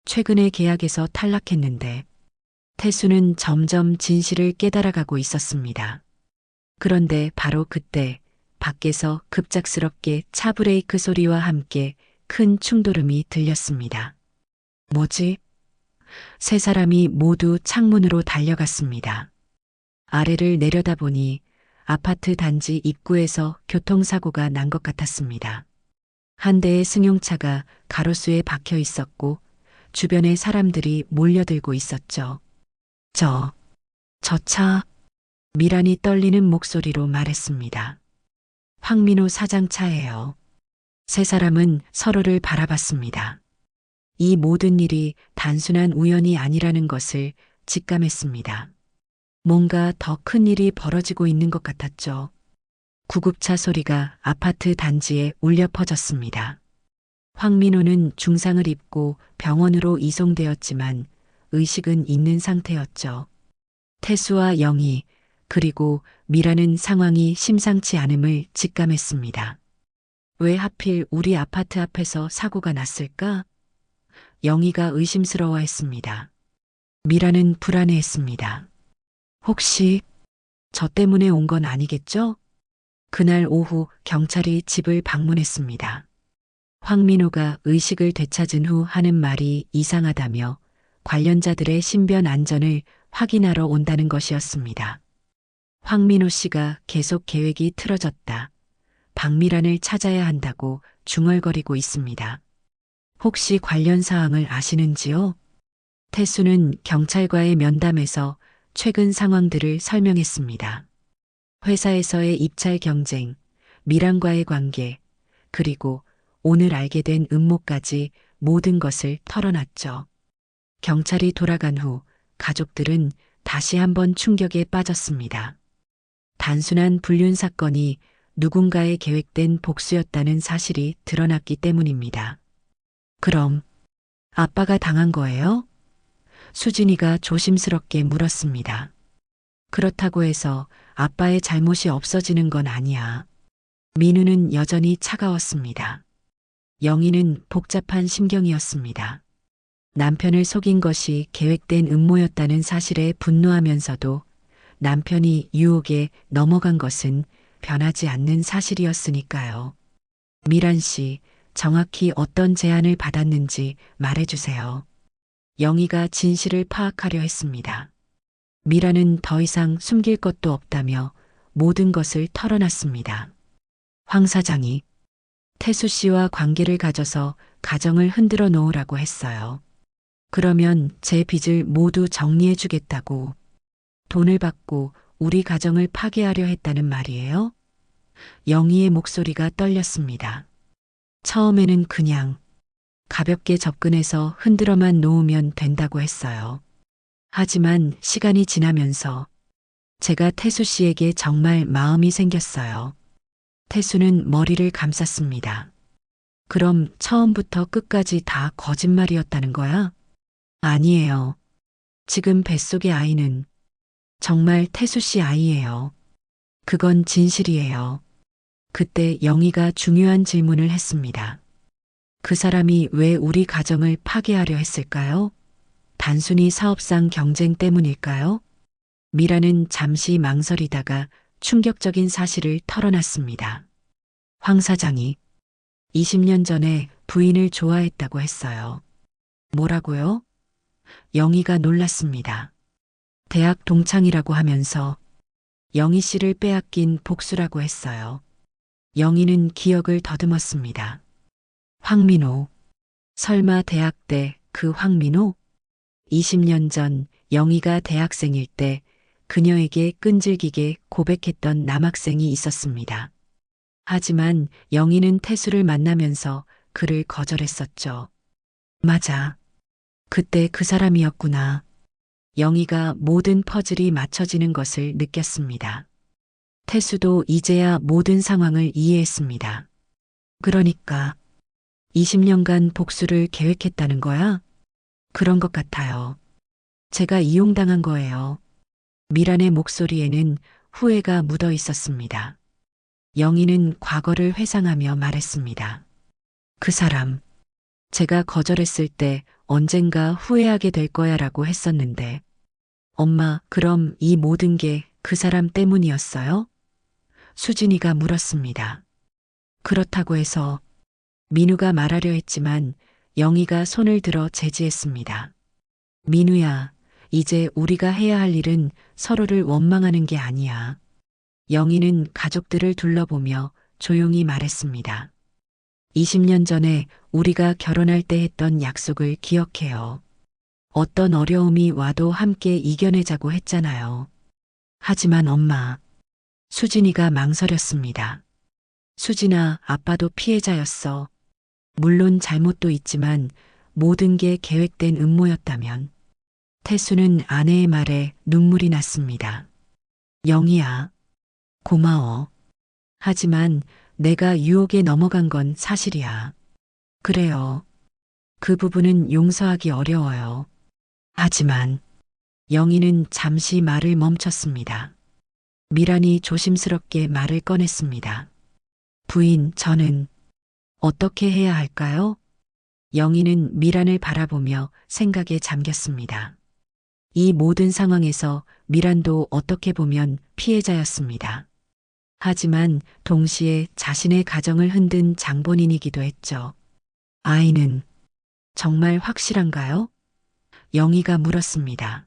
최근에 계약에서 탈락했는데 태수는 점점 진실을 깨달아가고 있었습니다. 그런데 바로 그때 밖에서 급작스럽게 차 브레이크 소리와 함께 큰 충돌음이 들렸습니다. 뭐지? 세 사람이 모두 창문으로 달려갔습니다. 아래를 내려다보니 아파트 단지 입구에서 교통사고가 난 것 같았습니다. 한 대의 승용차가 가로수에 박혀 있었고 주변에 사람들이 몰려들고 있었죠. 저 차, 미란이 떨리는 목소리로 말했습니다. 황민호 사장 차예요. 세 사람은 서로를 바라봤습니다. 이 모든 일이 단순한 우연이 아니라는 것을 직감했습니다. 뭔가 더 큰 일이 벌어지고 있는 것 같았죠. 구급차 소리가 아파트 단지에 울려 퍼졌습니다. 황민호는 중상을 입고 병원으로 이송되었지만 의식은 있는 상태였죠. 태수와 영희, 그리고 미라는 상황이 심상치 않음을 직감했습니다. 왜 하필 우리 아파트 앞에서 사고가 났을까? 영희가 의심스러워했습니다. 미라는 불안해했습니다. 혹시 저 때문에 온 건 아니겠죠? 그날 오후 경찰이 집을 방문했습니다. 황민호가 의식을 되찾은 후 하는 말이 이상하다며 관련자들의 신변 안전을 확인하러 온다는 것이었습니다. 황민호 씨가 계속 계획이 틀어졌다. 박미란을 찾아야 한다고 중얼거리고 있습니다. 혹시 관련 사항을 아시는지요? 태수는 경찰과의 면담에서 최근 상황들을 설명했습니다. 회사에서의 입찰 경쟁, 미란과의 관계, 그리고 오늘 알게 된 음모까지 모든 것을 털어놨죠. 경찰이 돌아간 후 가족들은 다시 한번 충격에 빠졌습니다. 단순한 불륜 사건이 누군가의 계획된 복수였다는 사실이 드러났기 때문입니다. 그럼 아빠가 당한 거예요? 수진이가 조심스럽게 물었습니다. 그렇다고 해서 아빠의 잘못이 없어지는 건 아니야. 민우는 여전히 차가웠습니다. 영희는 복잡한 심경이었습니다. 남편을 속인 것이 계획된 음모였다는 사실에 분노하면서도 남편이 유혹에 넘어간 것은 변하지 않는 사실이었으니까요. 미란 씨, 정확히 어떤 제안을 받았는지 말해주세요. 영희가 진실을 파악하려 했습니다. 미란은 더 이상 숨길 것도 없다며 모든 것을 털어놨습니다. 황 사장이 태수 씨와 관계를 가져서 가정을 흔들어 놓으라고 했어요. 그러면 제 빚을 모두 정리해 주겠다고 돈을 받고 우리 가정을 파괴하려 했다는 말이에요? 영희의 목소리가 떨렸습니다. 처음에는 그냥 가볍게 접근해서 흔들어만 놓으면 된다고 했어요. 하지만 시간이 지나면서 제가 태수 씨에게 정말 마음이 생겼어요. 태수는 머리를 감쌌습니다. 그럼 처음부터 끝까지 다 거짓말이었다는 거야? 아니에요. 지금 뱃속의 아이는 정말 태수 씨 아이예요. 그건 진실이에요. 그때 영희가 중요한 질문을 했습니다. 그 사람이 왜 우리 가정을 파괴하려 했을까요? 단순히 사업상 경쟁 때문일까요? 미라는 잠시 망설이다가 충격적인 사실을 털어놨습니다. 황 사장이 20년 전에 부인을 좋아했다고 했어요. 뭐라고요? 영희가 놀랐습니다. 대학 동창이라고 하면서 영희 씨를 빼앗긴 복수라고 했어요. 영희는 기억을 더듬었습니다. 황민호. 설마 대학 때 그 황민호? 20년 전 영희가 대학생일 때 그녀에게 끈질기게 고백했던 남학생이 있었습니다. 하지만 영희는 태수를 만나면서 그를 거절했었죠. 맞아. 그때 그 사람이었구나. 영희가 모든 퍼즐이 맞춰지는 것을 느꼈습니다. 태수도 이제야 모든 상황을 이해했습니다. 그러니까 20년간 복수를 계획했다는 거야? 그런 것 같아요. 제가 이용당한 거예요. 미란의 목소리에는 후회가 묻어 있었습니다. 영희는 과거를 회상하며 말했습니다. 그 사람, 제가 거절했을 때 언젠가 후회하게 될 거야라고 했었는데, 엄마, 그럼 이 모든 게 그 사람 때문이었어요? 수진이가 물었습니다. 그렇다고 해서 민우가 말하려 했지만 영희가 손을 들어 제지했습니다. 민우야, 이제 우리가 해야 할 일은 서로를 원망하는 게 아니야. 영희는 가족들을 둘러보며 조용히 말했습니다. 20년 전에 우리가 결혼할 때 했던 약속을 기억해요. 어떤 어려움이 와도 함께 이겨내자고 했잖아요. 하지만 엄마, 수진이가 망설였습니다. 수진아, 아빠도 피해자였어. 물론 잘못도 있지만 모든 게 계획된 음모였다면. 태수는 아내의 말에 눈물이 났습니다. 영희야, 고마워. 하지만 내가 유혹에 넘어간 건 사실이야. 그래요. 그 부분은 용서하기 어려워요. 하지만 영희는 잠시 말을 멈췄습니다. 미란이 조심스럽게 말을 꺼냈습니다. 부인, 저는 어떻게 해야 할까요? 영희는 미란을 바라보며 생각에 잠겼습니다. 이 모든 상황에서 미란도 어떻게 보면 피해자였습니다. 하지만 동시에 자신의 가정을 흔든 장본인이기도 했죠. 아이는 정말 확실한가요? 영희가 물었습니다.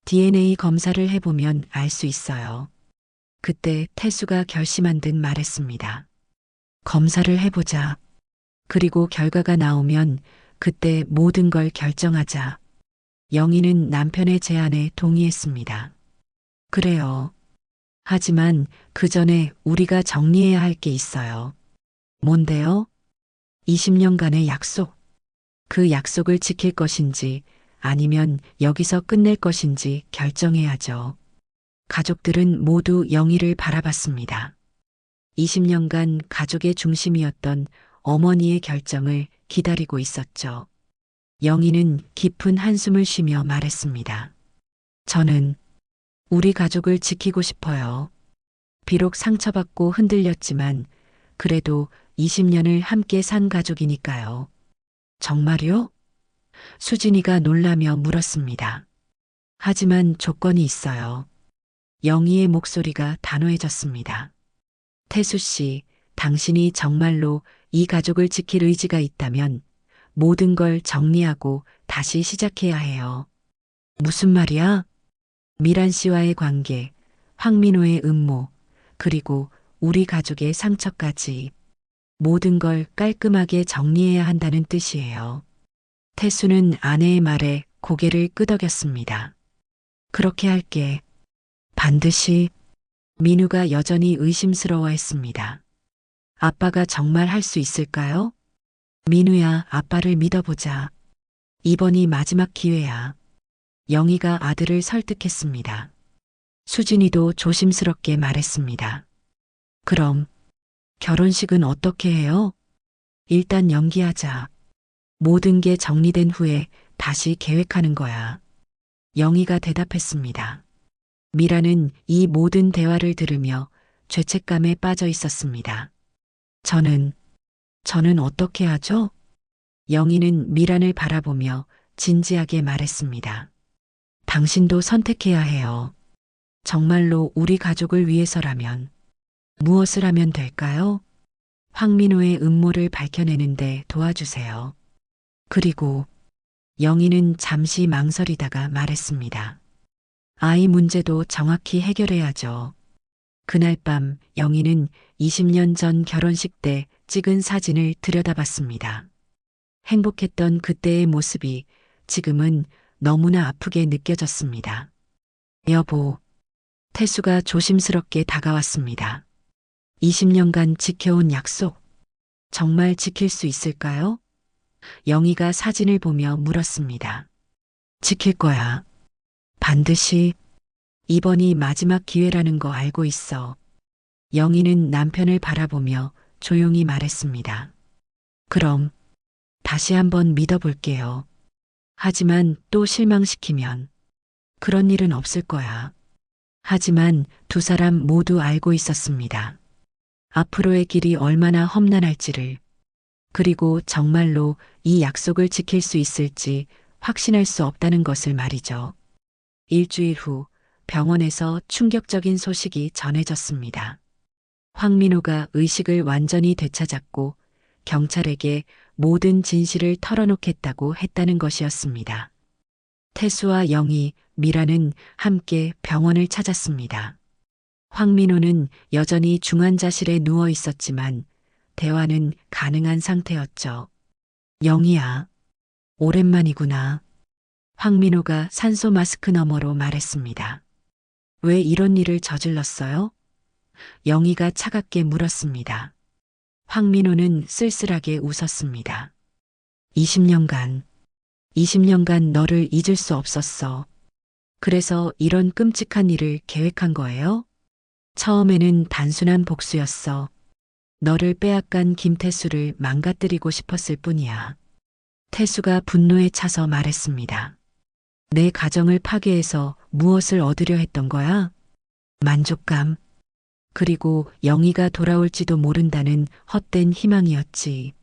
DNA 검사를 해보면 알 수 있어요. 그때 태수가 결심한 듯 말했습니다. 검사를 해보자. 그리고 결과가 나오면 그때 모든 걸 결정하자. 영희는 남편의 제안에 동의했습니다. 그래요. 하지만 그 전에 우리가 정리해야 할 게 있어요. 뭔데요? 20년간의 약속. 그 약속을 지킬 것인지 아니면 여기서 끝낼 것인지 결정해야죠. 가족들은 모두 영희를 바라봤습니다. 20년간 가족의 중심이었던 어머니의 결정을 기다리고 있었죠. 영희는 깊은 한숨을 쉬며 말했습니다. 저는 우리 가족을 지키고 싶어요. 비록 상처받고 흔들렸지만 그래도 20년을 함께 산 가족이니까요. 정말요? 수진이가 놀라며 물었습니다. 하지만 조건이 있어요. 영희의 목소리가 단호해졌습니다. 태수 씨, 당신이 정말로 이 가족을 지킬 의지가 있다면 모든 걸 정리하고 다시 시작해야 해요. 무슨 말이야? 미란 씨와의 관계, 황민호의 음모, 그리고 우리 가족의 상처까지 모든 걸 깔끔하게 정리해야 한다는 뜻이에요. 태수는 아내의 말에 고개를 끄덕였습니다. 그렇게 할게. 반드시. 민우가 여전히 의심스러워했습니다. 아빠가 정말 할 수 있을까요? 민우야, 아빠를 믿어보자. 이번이 마지막 기회야. 영희가 아들을 설득했습니다. 수진이도 조심스럽게 말했습니다. 그럼 결혼식은 어떻게 해요? 일단 연기하자. 모든 게 정리된 후에 다시 계획하는 거야. 영희가 대답했습니다. 미라는 이 모든 대화를 들으며 죄책감에 빠져 있었습니다. 저는 어떻게 하죠? 영희는 미란을 바라보며 진지하게 말했습니다. 당신도 선택해야 해요. 정말로 우리 가족을 위해서라면 무엇을 하면 될까요? 황민호의 음모를 밝혀내는데 도와주세요. 그리고 영희는 잠시 망설이다가 말했습니다. 아이 문제도 정확히 해결해야죠. 그날 밤 영희는 20년 전 결혼식 때 찍은 사진을 들여다봤습니다. 행복했던 그때의 모습이 지금은 너무나 아프게 느껴졌습니다. 여보, 태수가 조심스럽게 다가왔습니다. 20년간 지켜온 약속, 정말 지킬 수 있을까요? 영희가 사진을 보며 물었습니다. 지킬 거야. 반드시. 이번이 마지막 기회라는 거 알고 있어. 영희는 남편을 바라보며 조용히 말했습니다. 그럼 다시 한번 믿어볼게요. 하지만 또 실망시키면 그런 일은 없을 거야. 하지만 두 사람 모두 알고 있었습니다. 앞으로의 길이 얼마나 험난할지를, 그리고 정말로 이 약속을 지킬 수 있을지 확신할 수 없다는 것을 말이죠. 일주일 후 병원에서 충격적인 소식이 전해졌습니다. 황민호가 의식을 완전히 되찾았고 경찰에게 모든 진실을 털어놓겠다고 했다는 것이었습니다. 태수와 영희, 미라는 함께 병원을 찾았습니다. 황민호는 여전히 중환자실에 누워 있었지만 대화는 가능한 상태였죠. 영희야, 오랜만이구나. 황민호가 산소 마스크 너머로 말했습니다. 왜 이런 일을 저질렀어요? 영희가 차갑게 물었습니다. 황민호는 쓸쓸하게 웃었습니다. 20년간, 20년간 너를 잊을 수 없었어. 그래서 이런 끔찍한 일을 계획한 거예요? 처음에는 단순한 복수였어. 너를 빼앗간 김태수를 망가뜨리고 싶었을 뿐이야. 태수가 분노에 차서 말했습니다. 내 가정을 파괴해서 무엇을 얻으려 했던 거야? 만족감. 그리고 영희가 돌아올지도 모른다는 헛된 희망이었지.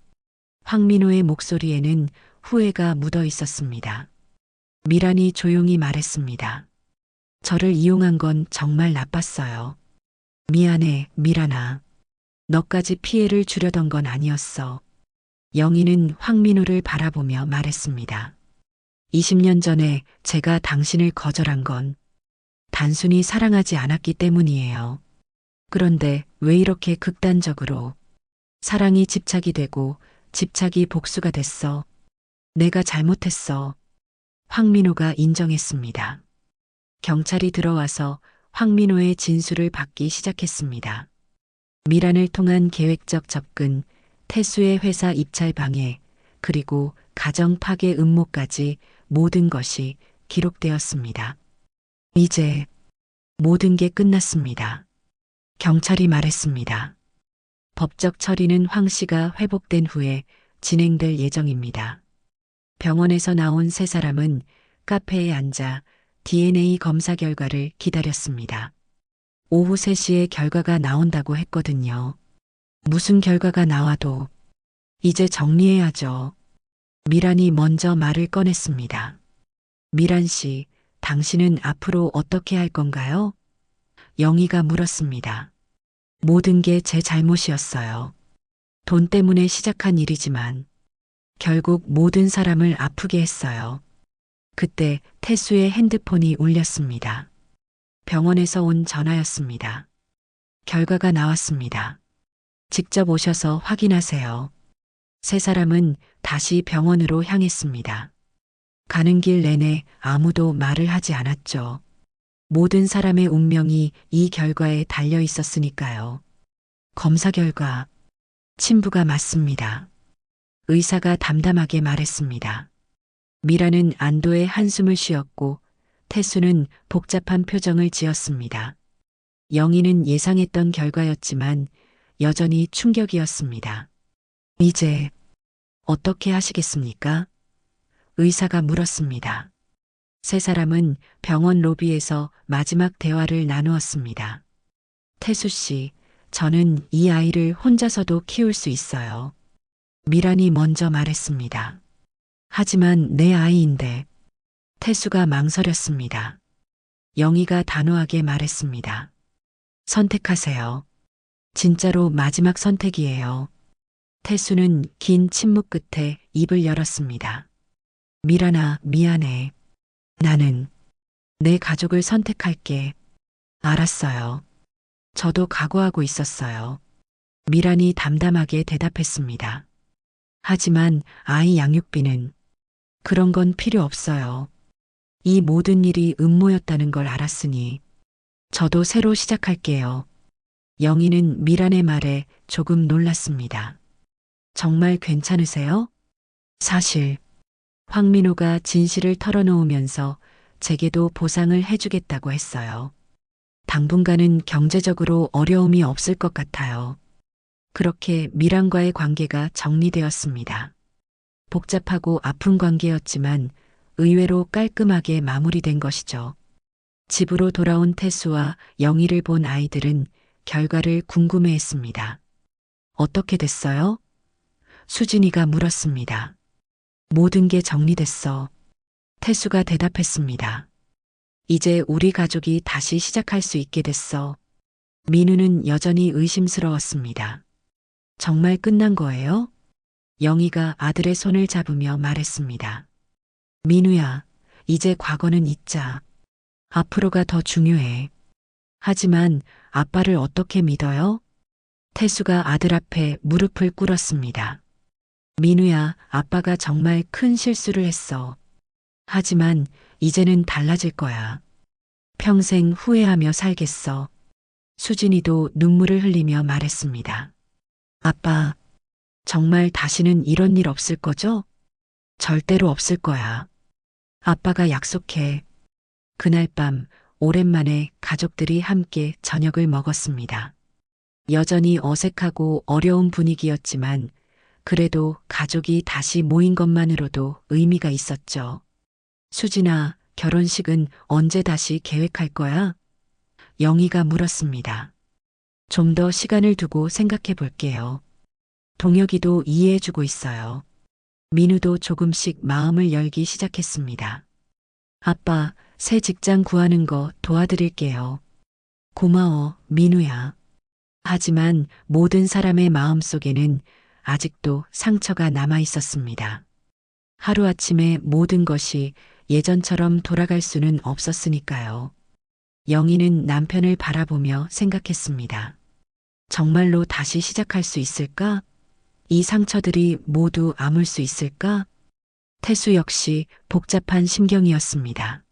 황민호의 목소리에는 후회가 묻어 있었습니다. 미란이 조용히 말했습니다. 저를 이용한 건 정말 나빴어요. 미안해, 미란아. 너까지 피해를 주려던 건 아니었어. 영희는 황민호를 바라보며 말했습니다. 20년 전에 제가 당신을 거절한 건 단순히 사랑하지 않았기 때문이에요. 그런데 왜 이렇게 극단적으로 사랑이 집착이 되고 집착이 복수가 됐어. 내가 잘못했어. 황민호가 인정했습니다. 경찰이 들어와서 황민호의 진술을 받기 시작했습니다. 미란을 통한 계획적 접근, 태수의 회사 입찰 방해, 그리고 가정 파괴 음모까지 모든 것이 기록되었습니다. 이제 모든 게 끝났습니다. 경찰이 말했습니다. 법적 처리는 황 씨가 회복된 후에 진행될 예정입니다. 병원에서 나온 세 사람은 카페에 앉아 DNA 검사 결과를 기다렸습니다. 오후 3시에 결과가 나온다고 했거든요. 무슨 결과가 나와도 이제 정리해야죠. 미란이 먼저 말을 꺼냈습니다. 미란 씨, 당신은 앞으로 어떻게 할 건가요? 영희가 물었습니다. 모든 게 제 잘못이었어요. 돈 때문에 시작한 일이지만 결국 모든 사람을 아프게 했어요. 그때 태수의 핸드폰이 울렸습니다. 병원에서 온 전화였습니다. 결과가 나왔습니다. 직접 오셔서 확인하세요. 세 사람은 다시 병원으로 향했습니다. 가는 길 내내 아무도 말을 하지 않았죠. 모든 사람의 운명이 이 결과에 달려 있었으니까요. 검사 결과, 친부가 맞습니다. 의사가 담담하게 말했습니다. 미라는 안도의 한숨을 쉬었고 태수는 복잡한 표정을 지었습니다. 영희는 예상했던 결과였지만 여전히 충격이었습니다. 이제 어떻게 하시겠습니까? 의사가 물었습니다. 세 사람은 병원 로비에서 마지막 대화를 나누었습니다. 태수 씨, 저는 이 아이를 혼자서도 키울 수 있어요. 미란이 먼저 말했습니다. 하지만 내 아이인데. 태수가 망설였습니다. 영희가 단호하게 말했습니다. 선택하세요. 진짜로 마지막 선택이에요. 태수는 긴 침묵 끝에 입을 열었습니다. 미란아, 미안해. 나는 내 가족을 선택할게. 알았어요. 저도 각오하고 있었어요. 미란이 담담하게 대답했습니다. 하지만 아이 양육비는 그런 건 필요 없어요. 이 모든 일이 음모였다는 걸 알았으니 저도 새로 시작할게요. 영희는 미란의 말에 조금 놀랐습니다. 정말 괜찮으세요? 사실 황민호가 진실을 털어놓으면서 제게도 보상을 해주겠다고 했어요. 당분간은 경제적으로 어려움이 없을 것 같아요. 그렇게 미란과의 관계가 정리되었습니다. 복잡하고 아픈 관계였지만 의외로 깔끔하게 마무리된 것이죠. 집으로 돌아온 태수와 영희를 본 아이들은 결과를 궁금해했습니다. 어떻게 됐어요? 수진이가 물었습니다. 모든 게 정리됐어. 태수가 대답했습니다. 이제 우리 가족이 다시 시작할 수 있게 됐어. 민우는 여전히 의심스러웠습니다. 정말 끝난 거예요? 영희가 아들의 손을 잡으며 말했습니다. 민우야, 이제 과거는 잊자. 앞으로가 더 중요해. 하지만 아빠를 어떻게 믿어요? 태수가 아들 앞에 무릎을 꿇었습니다. 민우야, 아빠가 정말 큰 실수를 했어. 하지만 이제는 달라질 거야. 평생 후회하며 살겠어. 수진이도 눈물을 흘리며 말했습니다. 아빠, 정말 다시는 이런 일 없을 거죠? 절대로 없을 거야. 아빠가 약속해. 그날 밤 오랜만에 가족들이 함께 저녁을 먹었습니다. 여전히 어색하고 어려운 분위기였지만 그래도 가족이 다시 모인 것만으로도 의미가 있었죠. 수진아, 결혼식은 언제 다시 계획할 거야? 영희가 물었습니다. 좀 더 시간을 두고 생각해 볼게요. 동혁이도 이해해주고 있어요. 민우도 조금씩 마음을 열기 시작했습니다. 아빠, 새 직장 구하는 거 도와드릴게요. 고마워, 민우야. 하지만 모든 사람의 마음 속에는 아직도 상처가 남아 있었습니다. 하루아침에 모든 것이 예전처럼 돌아갈 수는 없었으니까요. 영희는 남편을 바라보며 생각했습니다. 정말로 다시 시작할 수 있을까? 이 상처들이 모두 아물 수 있을까? 태수 역시 복잡한 심경이었습니다.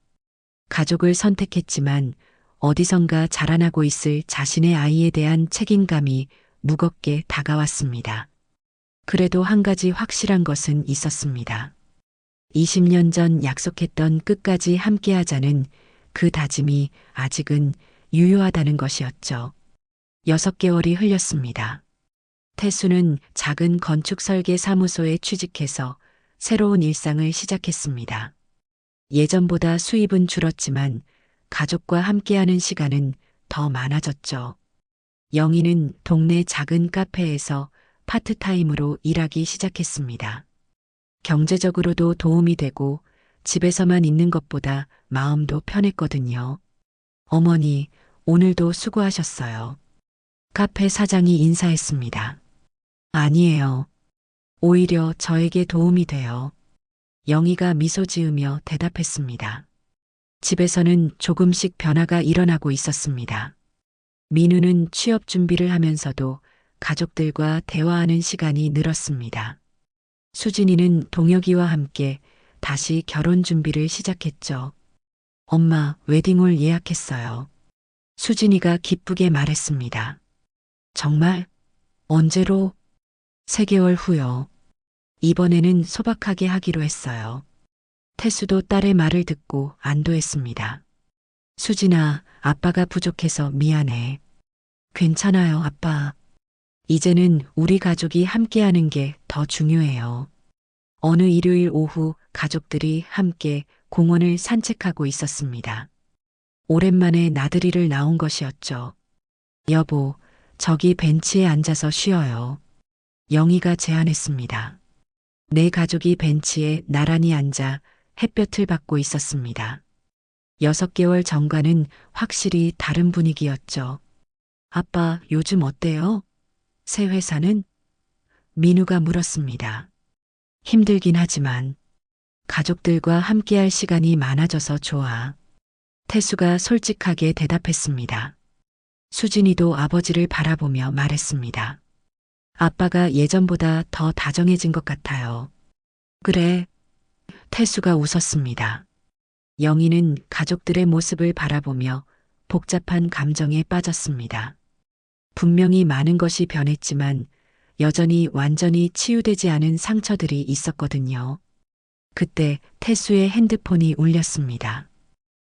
가족을 선택했지만 어디선가 자라나고 있을 자신의 아이에 대한 책임감이 무겁게 다가왔습니다. 그래도 한 가지 확실한 것은 있었습니다. 20년 전 약속했던 끝까지 함께하자는 그 다짐이 아직은 유효하다는 것이었죠. 6개월이 흘렸습니다. 태수는 작은 건축 설계 사무소에 취직해서 새로운 일상을 시작했습니다. 예전보다 수입은 줄었지만 가족과 함께하는 시간은 더 많아졌죠. 영희는 동네 작은 카페에서 파트타임으로 일하기 시작했습니다. 경제적으로도 도움이 되고 집에서만 있는 것보다 마음도 편했거든요. 어머니, 오늘도 수고하셨어요. 카페 사장이 인사했습니다. 아니에요. 오히려 저에게 도움이 돼요. 영희가 미소 지으며 대답했습니다. 집에서는 조금씩 변화가 일어나고 있었습니다. 민우는 취업 준비를 하면서도 가족들과 대화하는 시간이 늘었습니다. 수진이는 동혁이와 함께 다시 결혼 준비를 시작했죠. 엄마, 웨딩홀 예약했어요. 수진이가 기쁘게 말했습니다. 정말? 언제로? 3개월 후요. 이번에는 소박하게 하기로 했어요. 태수도 딸의 말을 듣고 안도했습니다. 수진아, 아빠가 부족해서 미안해. 괜찮아요, 아빠. 이제는 우리 가족이 함께하는 게 더 중요해요. 어느 일요일 오후 가족들이 함께 공원을 산책하고 있었습니다. 오랜만에 나들이를 나온 것이었죠. 여보, 저기 벤치에 앉아서 쉬어요. 영희가 제안했습니다. 내 가족이 벤치에 나란히 앉아 햇볕을 받고 있었습니다. 6개월 전과는 확실히 다른 분위기였죠. 아빠, 요즘 어때요? 새 회사는? 민우가 물었습니다. 힘들긴 하지만 가족들과 함께할 시간이 많아져서 좋아. 태수가 솔직하게 대답했습니다. 수진이도 아버지를 바라보며 말했습니다. 아빠가 예전보다 더 다정해진 것 같아요. 그래. 태수가 웃었습니다. 영희는 가족들의 모습을 바라보며 복잡한 감정에 빠졌습니다. 분명히 많은 것이 변했지만 여전히 완전히 치유되지 않은 상처들이 있었거든요. 그때 태수의 핸드폰이 울렸습니다.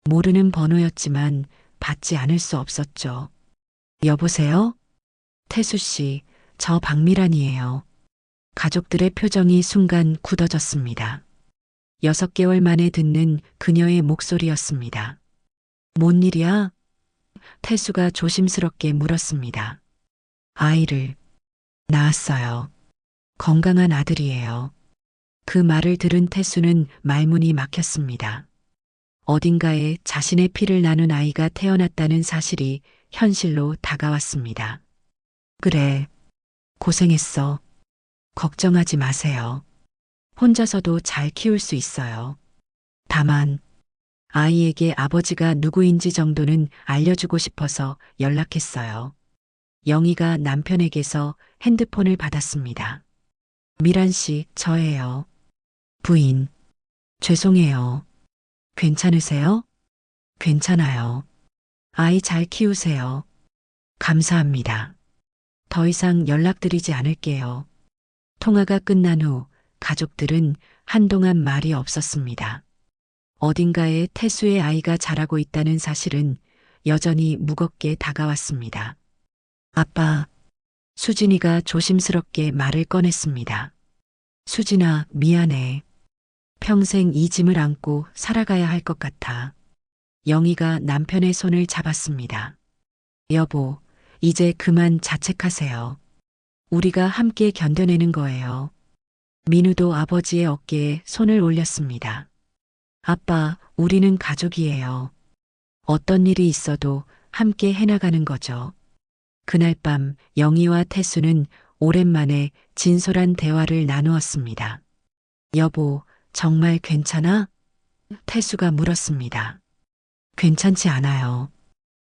모르는 번호였지만 받지 않을 수 없었죠. 여보세요? 태수 씨, 저 박미란이에요. 가족들의 표정이 순간 굳어졌습니다. 6개월 만에 듣는 그녀의 목소리였습니다. 뭔 일이야? 태수가 조심스럽게 물었습니다. 아이를 낳았어요. 건강한 아들이에요. 그 말을 들은 태수는 말문이 막혔습니다. 어딘가에 자신의 피를 나눈 아이가 태어났다는 사실이 현실로 다가왔습니다. 그래, 고생했어. 걱정하지 마세요. 혼자서도 잘 키울 수 있어요. 다만 아이에게 아버지가 누구인지 정도는 알려주고 싶어서 연락했어요. 영희가 남편에게서 핸드폰을 받았습니다. 미란 씨, 저예요. 부인, 죄송해요. 괜찮으세요? 괜찮아요. 아이 잘 키우세요. 감사합니다. 더 이상 연락드리지 않을게요. 통화가 끝난 후 가족들은 한동안 말이 없었습니다. 어딘가에 태수의 아이가 자라고 있다는 사실은 여전히 무겁게 다가왔습니다. 아빠, 수진이가 조심스럽게 말을 꺼냈습니다. 수진아, 미안해. 평생 이 짐을 안고 살아가야 할 것 같아. 영희가 남편의 손을 잡았습니다. 여보, 이제 그만 자책하세요. 우리가 함께 견뎌내는 거예요. 민우도 아버지의 어깨에 손을 올렸습니다. 아빠, 우리는 가족이에요. 어떤 일이 있어도 함께 해나가는 거죠. 그날 밤 영희와 태수는 오랜만에 진솔한 대화를 나누었습니다. 여보, 정말 괜찮아? 태수가 물었습니다. 괜찮지 않아요.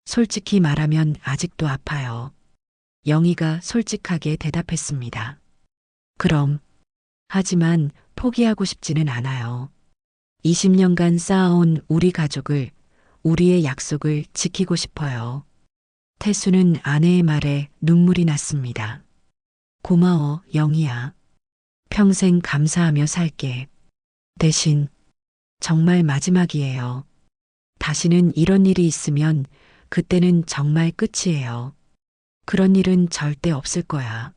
솔직히 말하면 아직도 아파요. 영희가 솔직하게 대답했습니다. 그럼, 하지만 포기하고 싶지는 않아요. 20년간 쌓아온 우리 가족을, 우리의 약속을 지키고 싶어요. 태수는 아내의 말에 눈물이 났습니다. 고마워, 영희야. 평생 감사하며 살게. 대신, 정말 마지막이에요. 다시는 이런 일이 있으면 그때는 정말 끝이에요. 그런 일은 절대 없을 거야.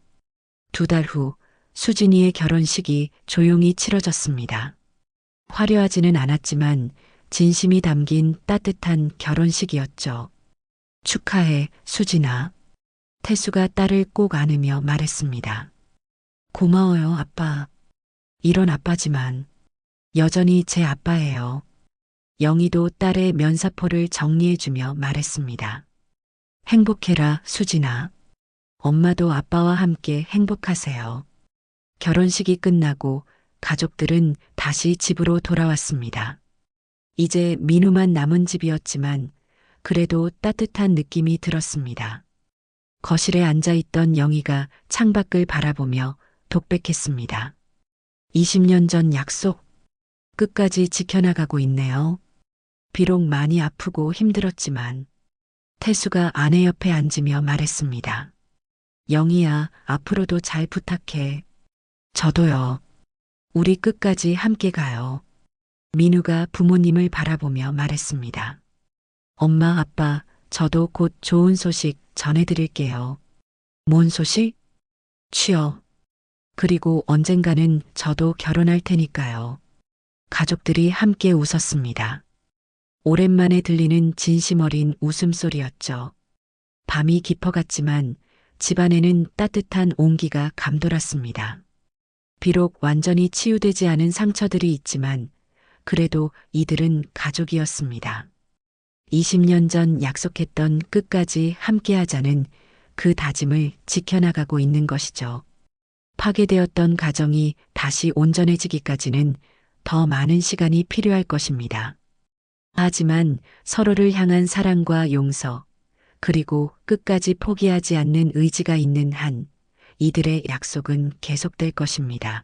2달 후 수진이의 결혼식이 조용히 치러졌습니다. 화려하지는 않았지만 진심이 담긴 따뜻한 결혼식이었죠. 축하해, 수진아. 태수가 딸을 꼭 안으며 말했습니다. 고마워요, 아빠. 이런 아빠지만 여전히 제 아빠예요. 영희도 딸의 면사포를 정리해주며 말했습니다. 행복해라, 수진아. 엄마도 아빠와 함께 행복하세요. 결혼식이 끝나고 가족들은 다시 집으로 돌아왔습니다. 이제 민우만 남은 집이었지만 그래도 따뜻한 느낌이 들었습니다. 거실에 앉아있던 영희가 창밖을 바라보며 독백했습니다. 20년 전 약속, 끝까지 지켜나가고 있네요. 비록 많이 아프고 힘들었지만 태수가 아내 옆에 앉으며 말했습니다. 영희야, 앞으로도 잘 부탁해. 저도요. 우리 끝까지 함께 가요. 민우가 부모님을 바라보며 말했습니다. 엄마, 아빠, 저도 곧 좋은 소식 전해드릴게요. 뭔 소식? 취업. 그리고 언젠가는 저도 결혼할 테니까요. 가족들이 함께 웃었습니다. 오랜만에 들리는 진심 어린 웃음소리였죠. 밤이 깊어갔지만 집안에는 따뜻한 온기가 감돌았습니다. 비록 완전히 치유되지 않은 상처들이 있지만 그래도 이들은 가족이었습니다. 20년 전 약속했던 끝까지 함께하자는 그 다짐을 지켜나가고 있는 것이죠. 파괴되었던 가정이 다시 온전해지기까지는 더 많은 시간이 필요할 것입니다. 하지만 서로를 향한 사랑과 용서, 그리고 끝까지 포기하지 않는 의지가 있는 한 이들의 약속은 계속될 것입니다.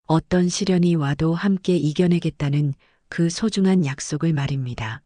어떤 시련이 와도 함께 이겨내겠다는 그 소중한 약속을 말입니다.